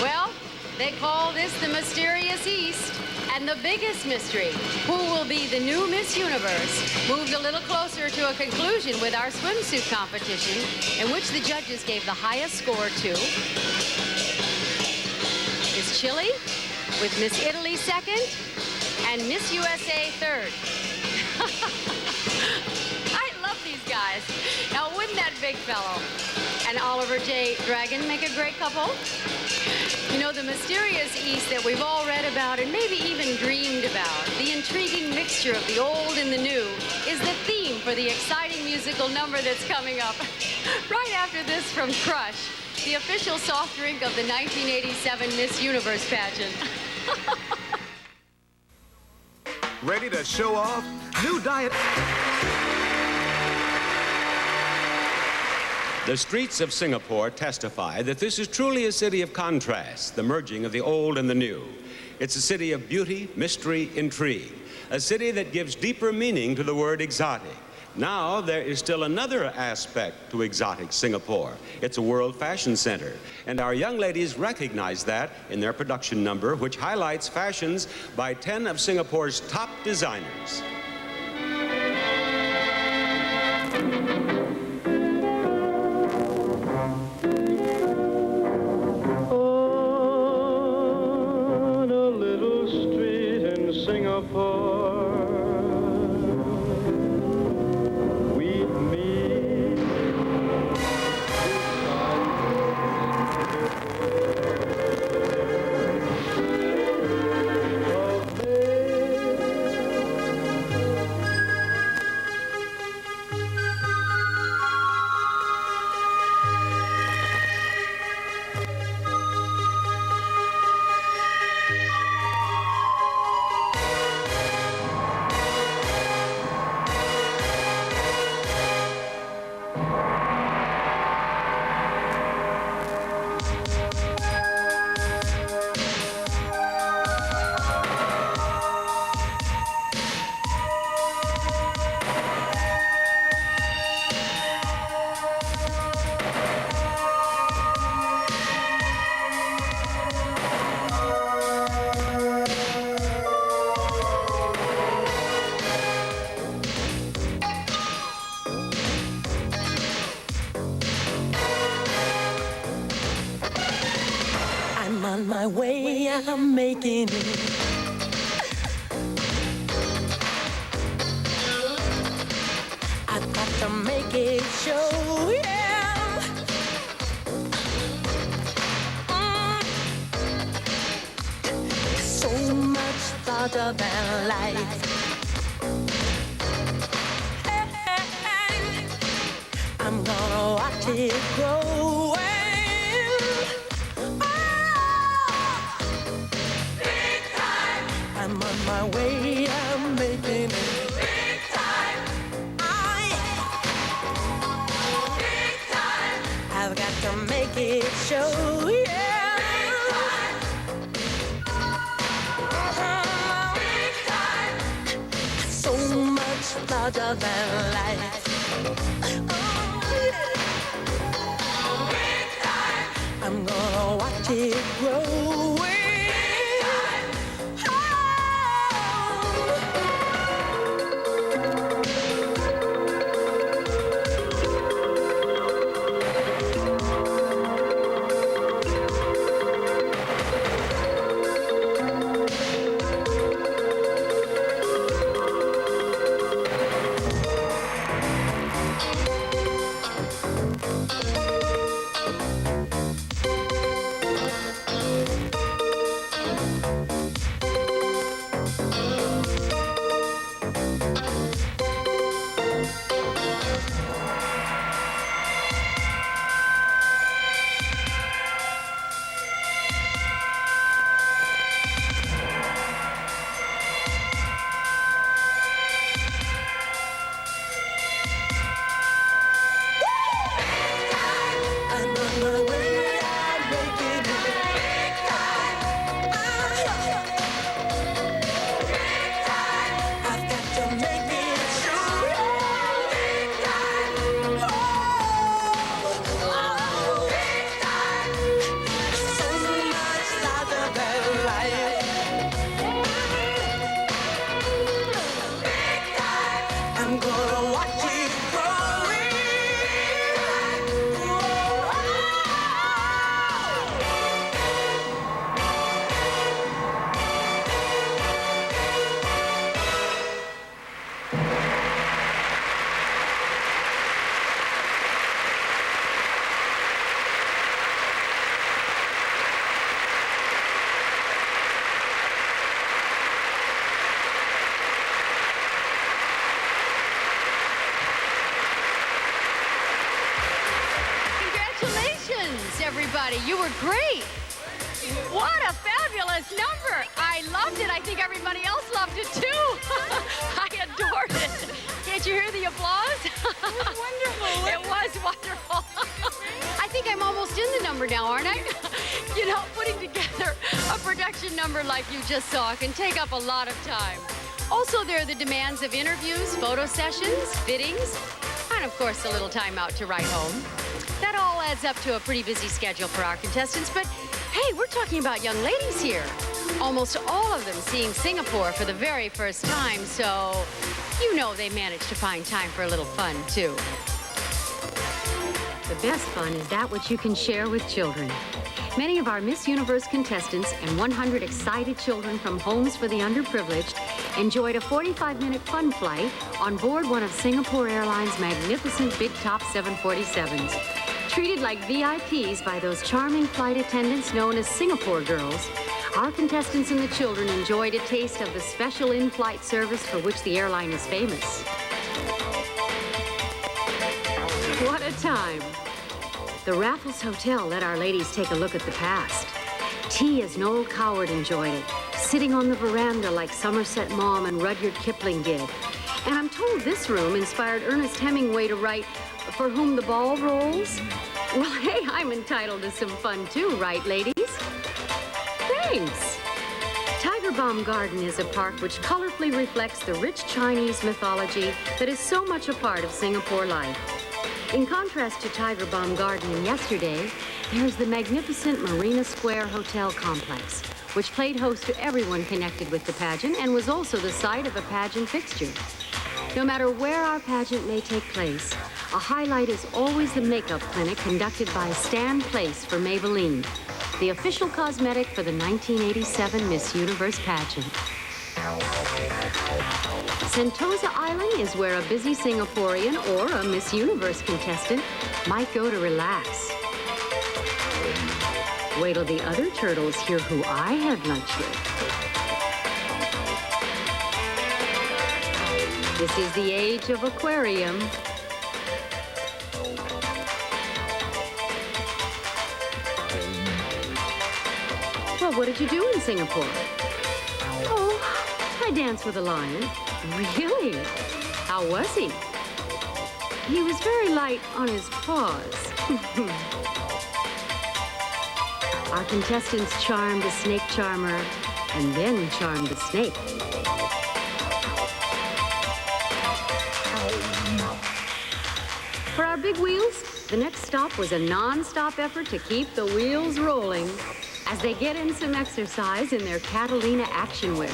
A: Well, they call this the Mysterious East. And the biggest mystery, who will be the new Miss Universe, moved a little closer to a conclusion with our swimsuit competition, in which the judges gave the highest score to Miss Chile, with Miss Italy second, and Miss USA third. I love these guys. Now, wouldn't that big fellow and Oliver J. Dragon make a great couple? You know, the mysterious East that we've all read about and maybe even dreamed about, the intriguing mixture of the old and the new, is the theme for the exciting musical number that's coming up right after this from Crush, the official soft drink of the 1987 Miss Universe pageant.
E: Ready to show off? New diet.
C: The streets of Singapore testify that this is truly a city of contrast, the merging of the old and the new. It's a city of beauty, mystery, intrigue, a city that gives deeper meaning to the word exotic. Now, there is still another aspect to exotic Singapore. It's a world fashion center, and our young ladies recognize that in their production number, which highlights fashions by 10 of Singapore's top designers.
T: Singapore. We meet
F: I'm on my way, I'm making it. I've got to make it show, yeah. So much larger than life. I'm gonna watch it grow. I'm on my way, I'm making it. Big time! Big time! I've got to make it show, yeah. Big time! So much larger than life. Big time! I'm gonna watch it grow.
A: Everybody, you were great. What a fabulous number. I loved it. I think everybody else loved it too. I adored it. Can't you hear the applause? It was wonderful. It was wonderful. I think I'm almost in the number now, aren't I? You know, putting together a production number like you just saw can take up a lot of time. Also, there are the demands of interviews, photo sessions, fittings, and of course, a little time out to write home. That all adds up to a pretty busy schedule for our contestants, but hey, we're talking about young ladies here. Almost all of them seeing Singapore for the very first time, so you know they managed to find time for a little fun, too. The best fun is that which you can share with children. Many of our Miss Universe contestants and 100 excited children from homes for the underprivileged enjoyed a 45-minute fun flight on board one of Singapore Airlines' magnificent big top 747s. Treated like VIPs by those charming flight attendants known as Singapore girls, our contestants and the children enjoyed a taste of the special in-flight service for which the airline is famous. What a time! The Raffles Hotel let our ladies take a look at the past. Tea as Noel Coward enjoyed it, sitting on the veranda like Somerset Maugham and Rudyard Kipling did. And I'm told this room inspired Ernest Hemingway to write, "For whom the ball rolls." Well, hey, I'm entitled to some fun too, right, ladies? Thanks. Tiger Balm Garden is a park which colorfully reflects the rich Chinese mythology that is so much a part of Singapore life. In contrast to Tiger Balm Garden in yesterday, there is the magnificent Marina Square Hotel complex, which played host to everyone connected with the pageant and was also the site of a pageant fixture. No matter where our pageant may take place, a highlight is always the makeup clinic conducted by Stan Place for Maybelline, the official cosmetic for the 1987 Miss Universe pageant. Sentosa Island is where a busy Singaporean or a Miss Universe contestant might go to relax. Wait till the other turtles hear who I had lunch with. This is the age of aquarium. Well, what did you do in Singapore? Oh, I danced with a lion. Really? How was he? He was very light on his paws. Our contestants charmed a snake charmer and then charmed the snake. For our big wheels, the next stop was a non-stop effort to keep the wheels rolling as they get in some exercise in their Catalina action wear.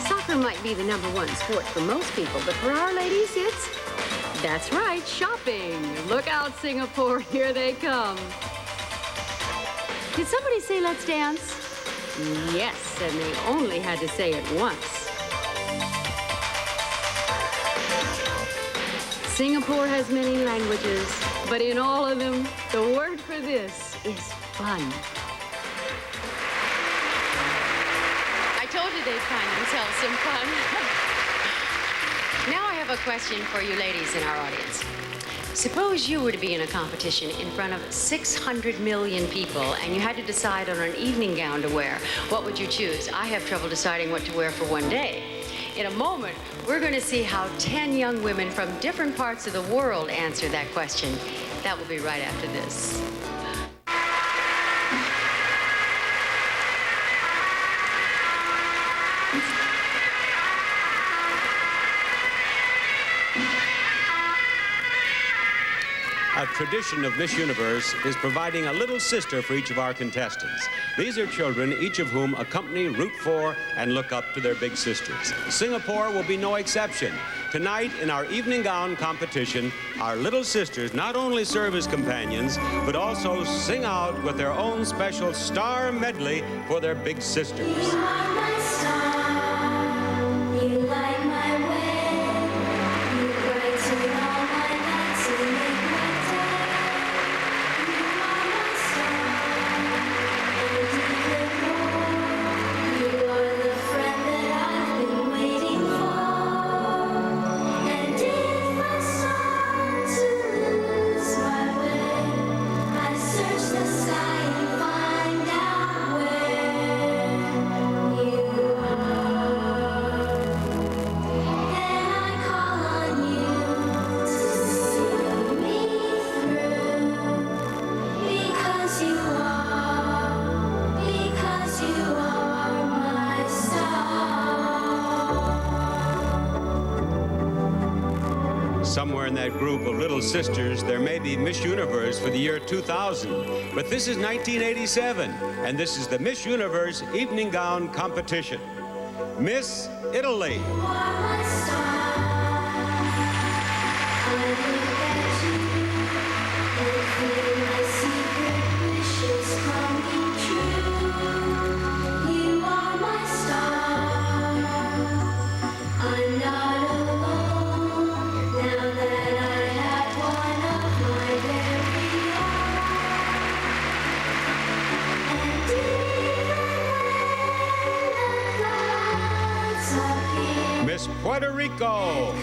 A: Soccer might be the #1 sport for most people, but for our ladies, that's right, shopping. Look out, Singapore, here they come. Did somebody say let's dance? Yes, and they only had to say it once. Singapore has many languages, but in all of them, the word for this is fun. I told you they'd find themselves some fun. Now I have a question for you ladies in our audience. Suppose you were to be in a competition in front of 600 million people and you had to decide on an evening gown to wear. What would you choose? I have trouble deciding what to wear for one day. In a moment, we're going to see how 10 young women from different parts of the world answer that question. That will be right after this.
C: A tradition of Miss Universe is providing a little sister for each of our contestants. These are children, each of whom accompany, root for, and look up to their big sisters. Singapore will be no exception. Tonight, in our evening gown competition, our little sisters not only serve as companions, but also sing out with their own special star medley for their big sisters.
F: You are my star, you light my way, you brighten all my nights and make my day. You are my star, and even more, you are the friend that I've been waiting for. And if I start to lose my way, I search the sky and find out where you are. And I call on you to see me through. Because you are my star.
C: Somewhere in that group of little sisters, there may be Miss Universe for the year 2000. But this is 1987, and this is the Miss Universe Evening Gown Competition. Miss Italy.
F: You are my star.
C: Puerto Rico.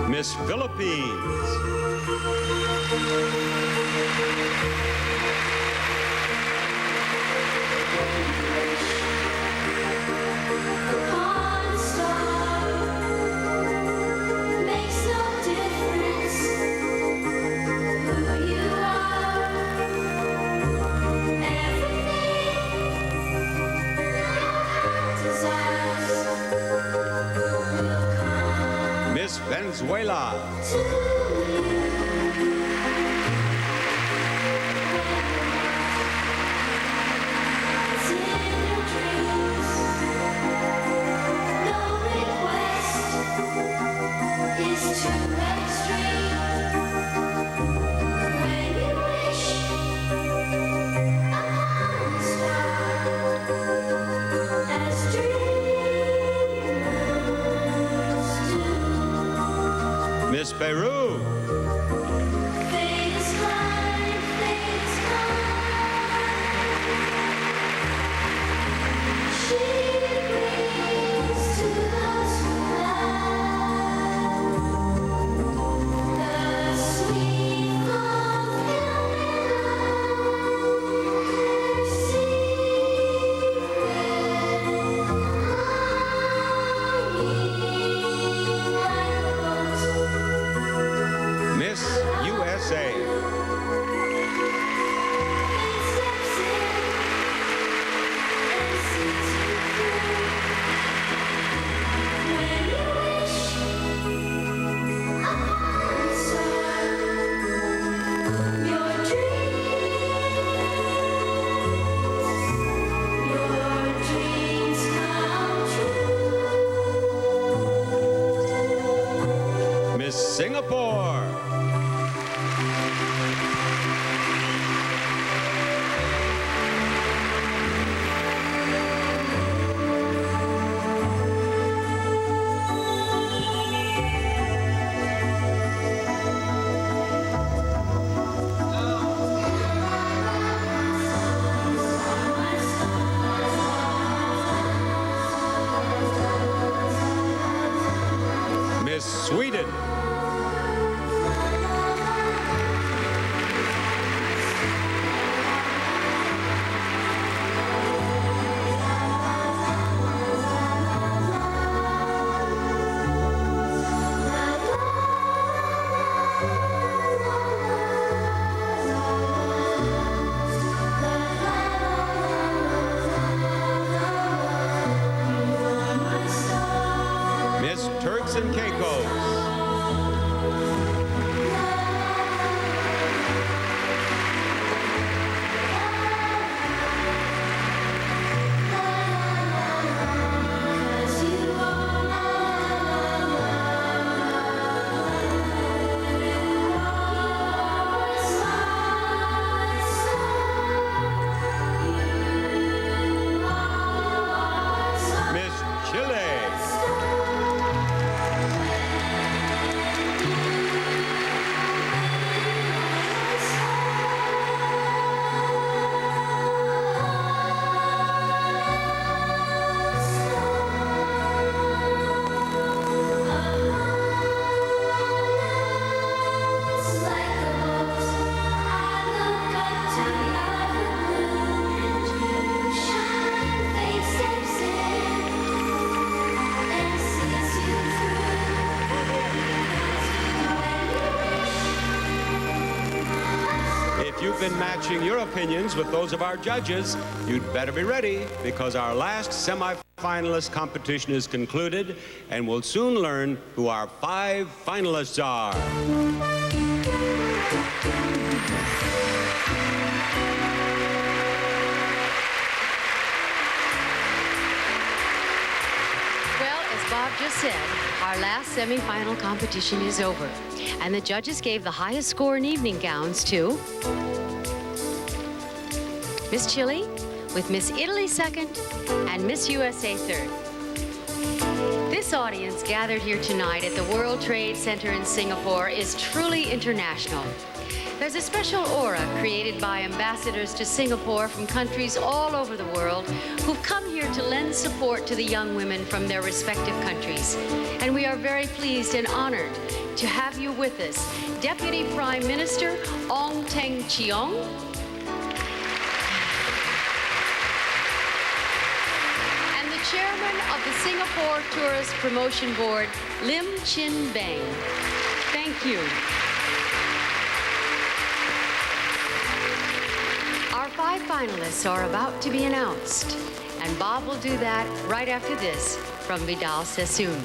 C: Miss Philippines. Miss Venezuela. Miss Peru. Miss USA. Miss Singapore. Miss Sweden. Miss Turks and Caicos. Miss Chile. If you've been matching your opinions with those of our judges, you'd better be ready, because our last semifinalist competition is concluded, and we'll soon learn who our 5 finalists are.
A: Well, as Bob just said, our last semifinal competition is over, and the judges gave the highest score in evening gowns to Miss Chile, with Miss Italy second and Miss USA third. This audience gathered here tonight at the World Trade Center in Singapore is truly international. There's a special aura created by ambassadors to Singapore from countries all over the world who've come here to lend support to the young women from their respective countries. And we are very pleased and honored to have you with us, Deputy Prime Minister Ong Teng Cheong, and the Chairman of the Singapore Tourist Promotion Board, Lim Chin Beng. Thank you. Our 5 finalists are about to be announced, and Bob will do that right after this from Vidal Sassoon.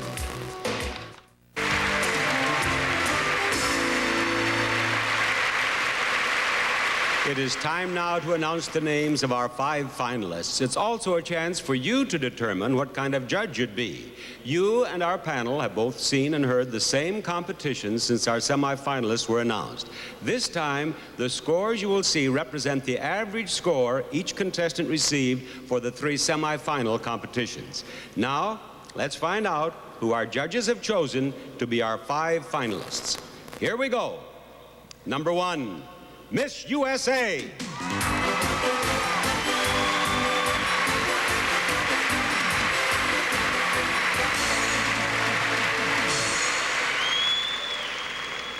C: It is time now to announce the names of our 5 finalists. It's also a chance for you to determine what kind of judge you'd be. You and our panel have both seen and heard the same competition since our semifinalists were announced. This time, the scores you will see represent the average score each contestant received for the 3 semifinal competitions. Now, let's find out who our judges have chosen to be our 5 finalists. Here we go. Number 1. Miss USA.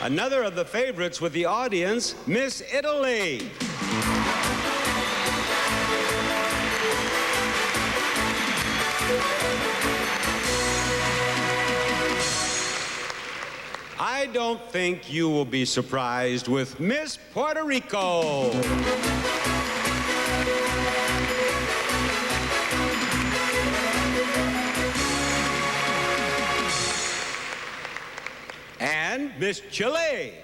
C: Another of the favorites with the audience, Miss Italy. I don't think you will be surprised with Miss Puerto Rico. And Miss Chile.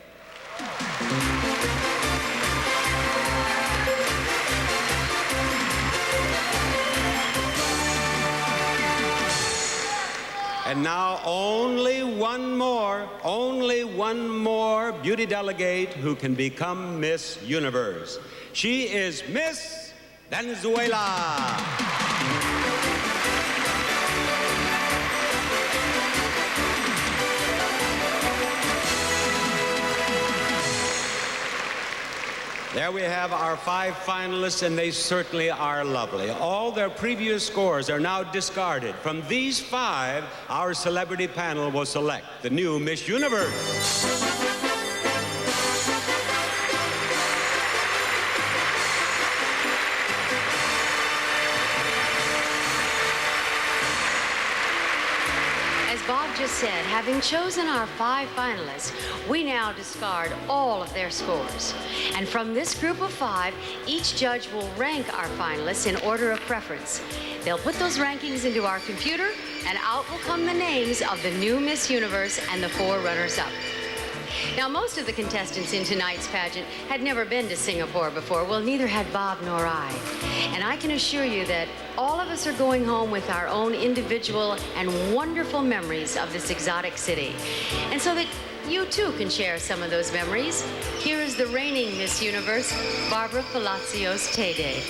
C: And now only one more beauty delegate who can become Miss Universe. She is Miss Venezuela. There we have our 5 finalists, and they certainly are lovely. All their previous scores are now discarded. From these 5, our celebrity panel will select the new Miss Universe.
A: Bob just said, having chosen our 5 finalists, we now discard all of their scores. And from this group of 5, each judge will rank our finalists in order of preference. They'll put those rankings into our computer, and out will come the names of the new Miss Universe and the 4 runners-up. Now, most of the contestants in tonight's pageant had never been to Singapore before. Well, neither had Bob nor I. And I can assure you that all of us are going home with our own individual and wonderful memories of this exotic city. And so that you too can share some of those memories, here is the reigning Miss Universe, Barbara Palacios Tede.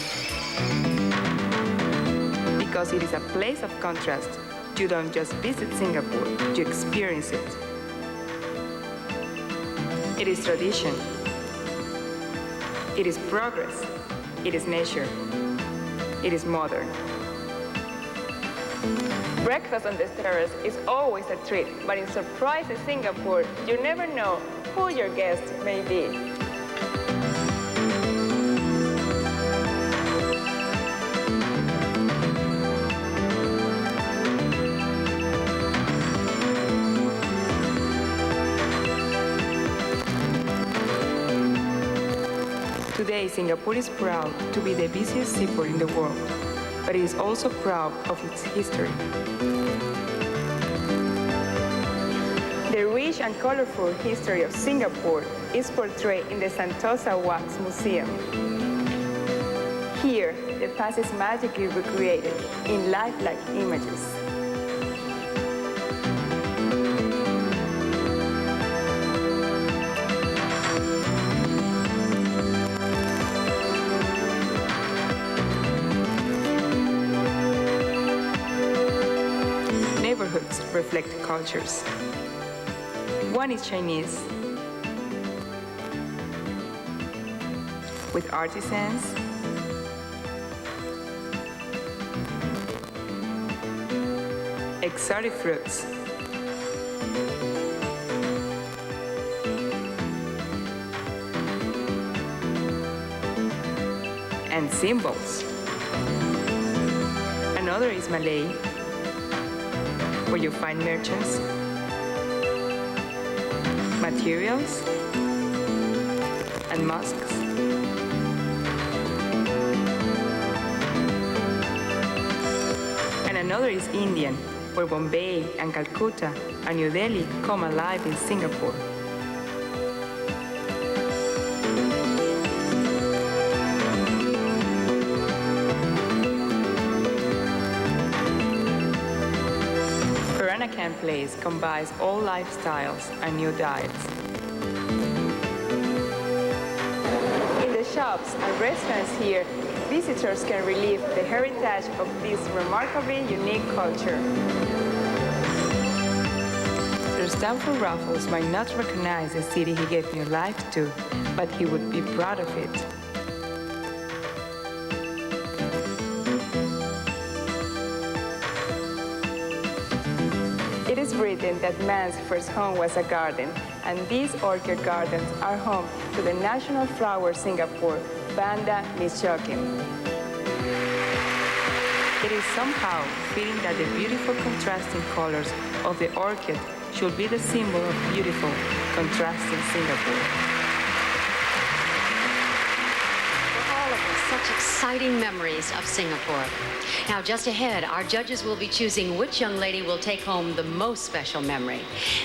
M: Because it is a place of contrast. You don't just visit Singapore, you experience it. It is tradition. It is progress. It is nature. It is modern. Breakfast on the terrace is always a treat, but in Surprises Singapore, you never know who your guest may be. Today, Singapore is proud to be the busiest seaport in the world, but it is also proud of its history. The rich and colorful history of Singapore is portrayed in the Sentosa Wax Museum. Here, the past is magically recreated in lifelike images. neighborhoods reflect cultures. One is Chinese, with artisans, exotic fruits, and symbols. Another is Malay, where you find merchants, materials, and mosques. And another is Indian, where Bombay and Calcutta and New Delhi come alive in Singapore. Peranakan Place combines all lifestyles and new diets. In the shops and restaurants here, visitors can relive the heritage of this remarkably unique culture. Sir Stamford Raffles might not recognize the city he gave new life to, but he would be proud of it. It is written that man's first home was a garden, and these orchid gardens are home to the national flower Singapore, Vanda Miss Joaquim. It is somehow fitting that the beautiful contrasting colors of the orchid should be the symbol of beautiful, contrasting Singapore.
A: Such exciting memories of Singapore. Now, just ahead, our judges will be choosing which young lady will take home the most special memory.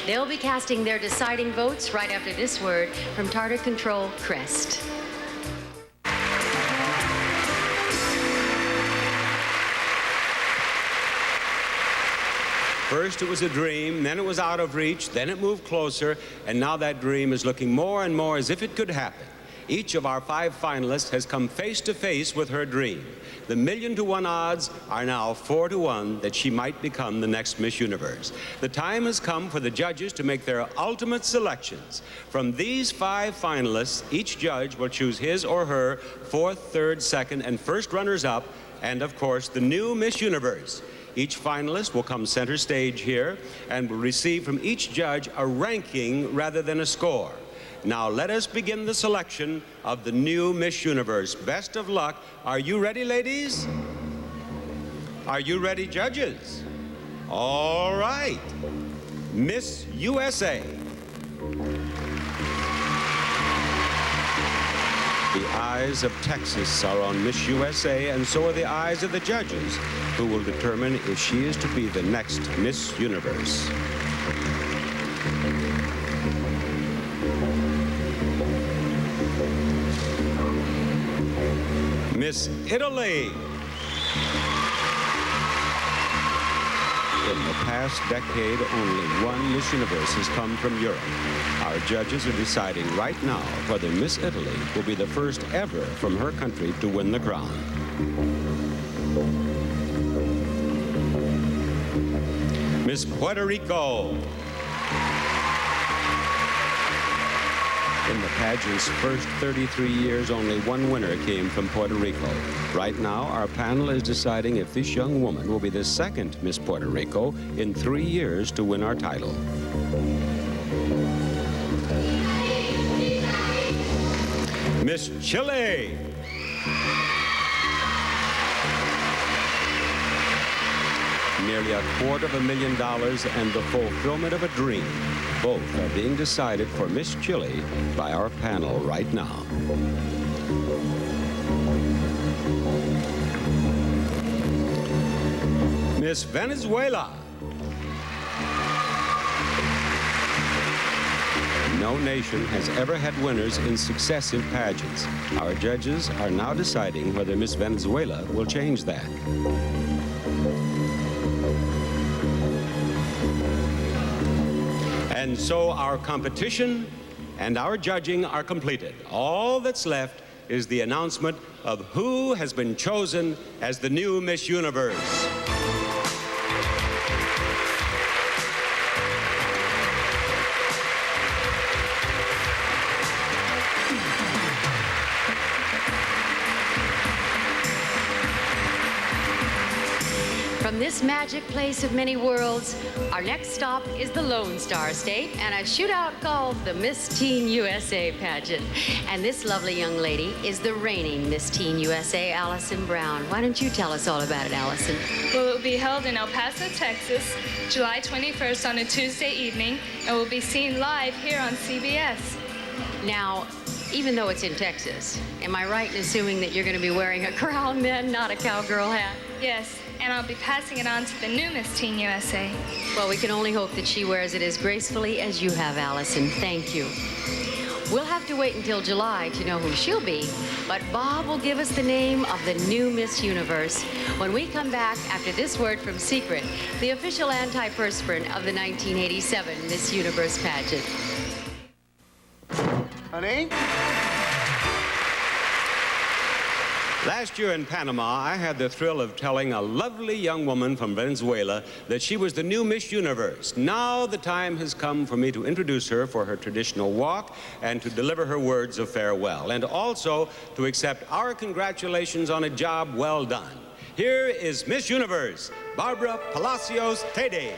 A: They'll be casting their deciding votes right after this word from Tartar Control Crest.
C: First it was a dream, then it was out of reach, then it moved closer, and now that dream is looking more and more as if it could happen. Each of our 5 finalists has come face to face with her dream. The 1,000,000-to-1 odds are now 4-to-1 that she might become the next Miss Universe. The time has come for the judges to make their ultimate selections. From these 5 finalists, each judge will choose his or her 4th, 3rd, 2nd, and 1st runners-up, and of course, the new Miss Universe. Each finalist will come center stage here and will receive from each judge a ranking rather than a score. Now let us begin the selection of the new Miss Universe. Best of luck. Are you ready, ladies? Are you ready, judges? All right. Miss USA. The eyes of Texas are on Miss USA, and so are the eyes of the judges, who will determine if she is to be the next Miss Universe. Miss Italy. In the past decade, only one Miss Universe has come from Europe. Our judges are deciding right now whether Miss Italy will be the first ever from her country to win the crown. Miss Puerto Rico. In the pageant's first 33 years, only one winner came from Puerto Rico. Right now, our panel is deciding if this young woman will be the second Miss Puerto Rico in 3 years to win our title. Miss Chile. Nearly $250,000 and the fulfillment of a dream. Both are being decided for Miss Chile by our panel right now. Miss Venezuela. No nation has ever had winners in successive pageants. Our judges are now deciding whether Miss Venezuela will change that. And so our competition and our judging are completed. All that's left is the announcement of who has been chosen as the new Miss Universe.
A: From this magic place of many worlds, our next stop is the Lone Star State and a shootout called the Miss Teen USA pageant. And this lovely young lady is the reigning Miss Teen USA, Allison Brown. Why don't you tell us all about it, Allison?
B: Well, it will be held in El Paso, Texas, July 21st on a Tuesday evening, and will be seen live here on CBS.
A: Now, even though it's in Texas, am I right in assuming that you're going to be wearing a crown then, not a cowgirl hat?
B: Yes, and I'll be passing it on to the new Miss Teen USA.
A: Well, we can only hope that she wears it as gracefully as you have, Allison. Thank you. We'll have to wait until July to know who she'll be, but Bob will give us the name of the new Miss Universe when we come back after this word from Secret, the official antiperspirant of the 1987 Miss Universe pageant.
U: Honey?
C: Last year in Panama, I had the thrill of telling a lovely young woman from Venezuela that she was the new Miss Universe. Now the time has come for me to introduce her for her traditional walk and to deliver her words of farewell, and also to accept our congratulations on a job well done. Here is Miss Universe, Barbara Palacios Tede.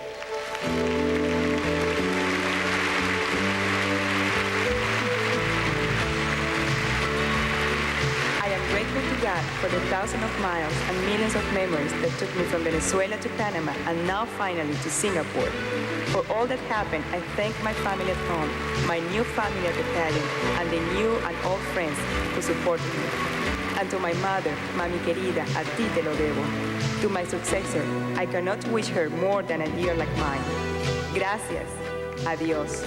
M: Grateful to God for the thousands of miles and millions of memories that took me from Venezuela to Panama and now finally to Singapore. For all that happened, I thank my family at home, my new family at the pageant, and the new and old friends who supported me. And to my mother, Mami querida, a ti te lo debo. To my successor, I cannot wish her more than a year like mine. Gracias. Adios.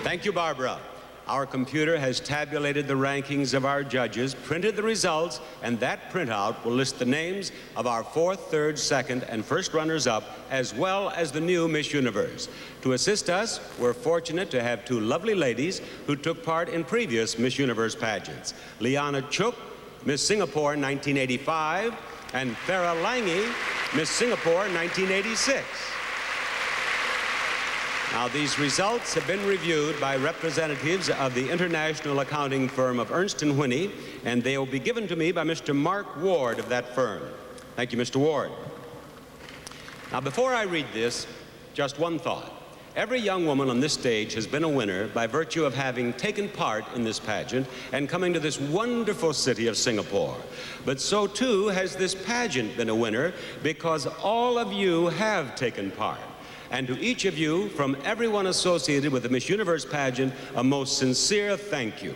C: Thank you, Barbara. Our computer has tabulated the rankings of our judges, printed the results, and that printout will list the names of our fourth, third, second, and first runners-up, as well as the new Miss Universe. To assist us, we're fortunate to have two lovely ladies who took part in previous Miss Universe pageants. Liana Chuk, Miss Singapore 1985, and Farah Lange, Miss Singapore 1986. Now, these results have been reviewed by representatives of the international accounting firm of Ernst & Whinney, and they will be given to me by Mr. Mark Ward of that firm. Thank you, Mr. Ward. Now, before I read this, just one thought. Every young woman on this stage has been a winner by virtue of having taken part in this pageant and coming to this wonderful city of Singapore. But so, too, has this pageant been a winner because all of you have taken part. And to each of you, from everyone associated with the Miss Universe pageant, a most sincere thank you.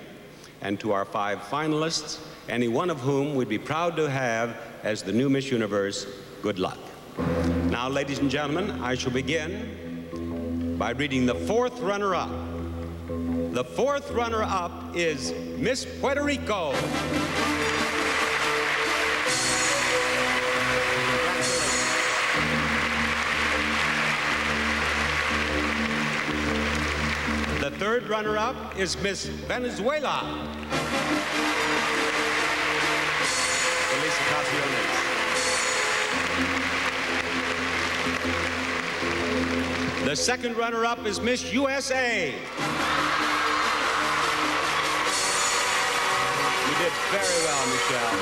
C: And to our 5 finalists, any one of whom we'd be proud to have as the new Miss Universe, good luck. Now, ladies and gentlemen, I shall begin by reading the fourth runner-up. The fourth runner-up is Miss Puerto Rico. The third runner-up is Miss Venezuela. Elisa Casiones. The second runner-up is Miss USA. You did very well, Michelle.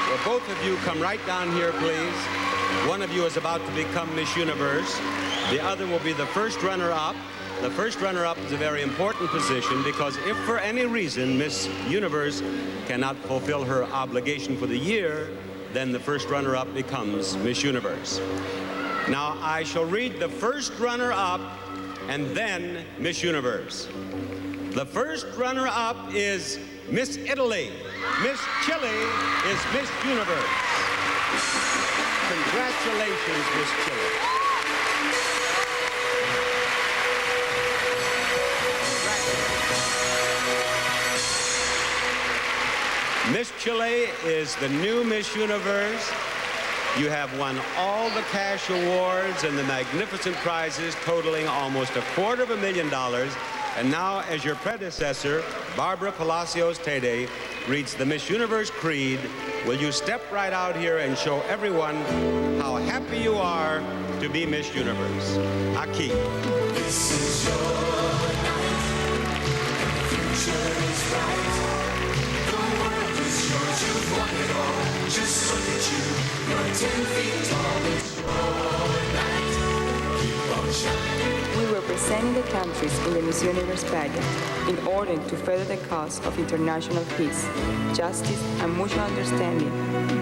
C: Well, both of you come right down here, please. One of you is about to become Miss Universe. The other will be the first runner-up. The first runner-up is a very important position because if for any reason Miss Universe cannot fulfill her obligation for the year, then the first runner-up becomes Miss Universe. Now, I shall read the first runner-up and then Miss Universe. The first runner-up is Miss Italy. Miss Chile is Miss Universe. Congratulations, Miss Chile. Miss Chile is the new Miss Universe. You have won all the cash awards and the magnificent prizes totaling almost $250,000. And now, as your predecessor, Barbara Palacios Tede, reads the Miss Universe Creed, will you step right out here and show everyone how happy you are to be Miss Universe? Aquí.
F: This is your night. The future is bright. The world is yours. You've won it all. Just look at you. You're 10 feet tall. It's your night. Keep on shining.
U: We were representing the countries in the Miss Universe pageant in order to further the cause of international peace, justice, and mutual understanding,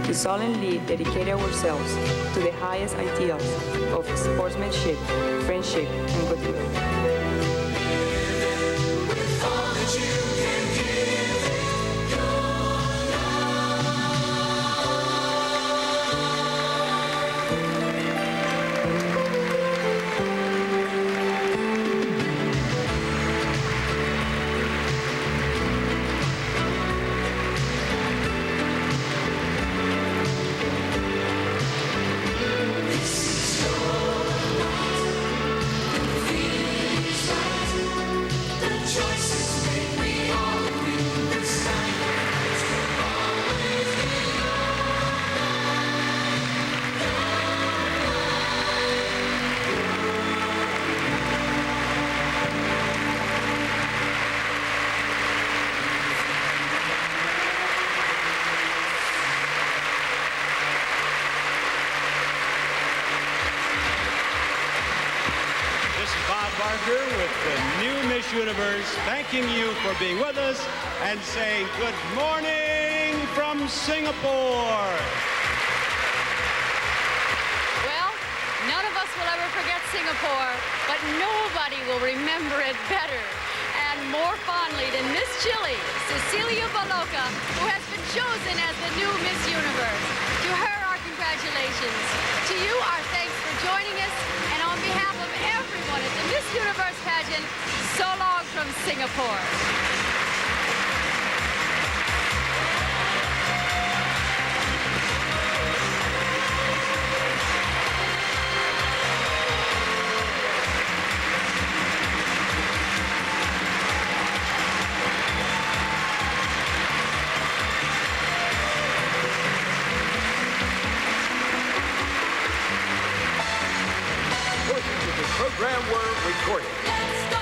U: to solemnly dedicate ourselves to the highest ideals of sportsmanship, friendship, and goodwill.
F: With all that you can give it
C: Barker with the new Miss Universe, thanking you for being with us and saying good morning from Singapore.
A: Well, none of us will ever forget Singapore, but nobody will remember it better and more fondly than Miss Chile, Cecilia Baloca, who has been chosen as the new Miss Universe. To her, our congratulations. To you, our thanks for joining us, and on behalf of everyone at the Miss Universe pageant, so long from Singapore.
E: Portions of this program were recorded.
F: Let's go.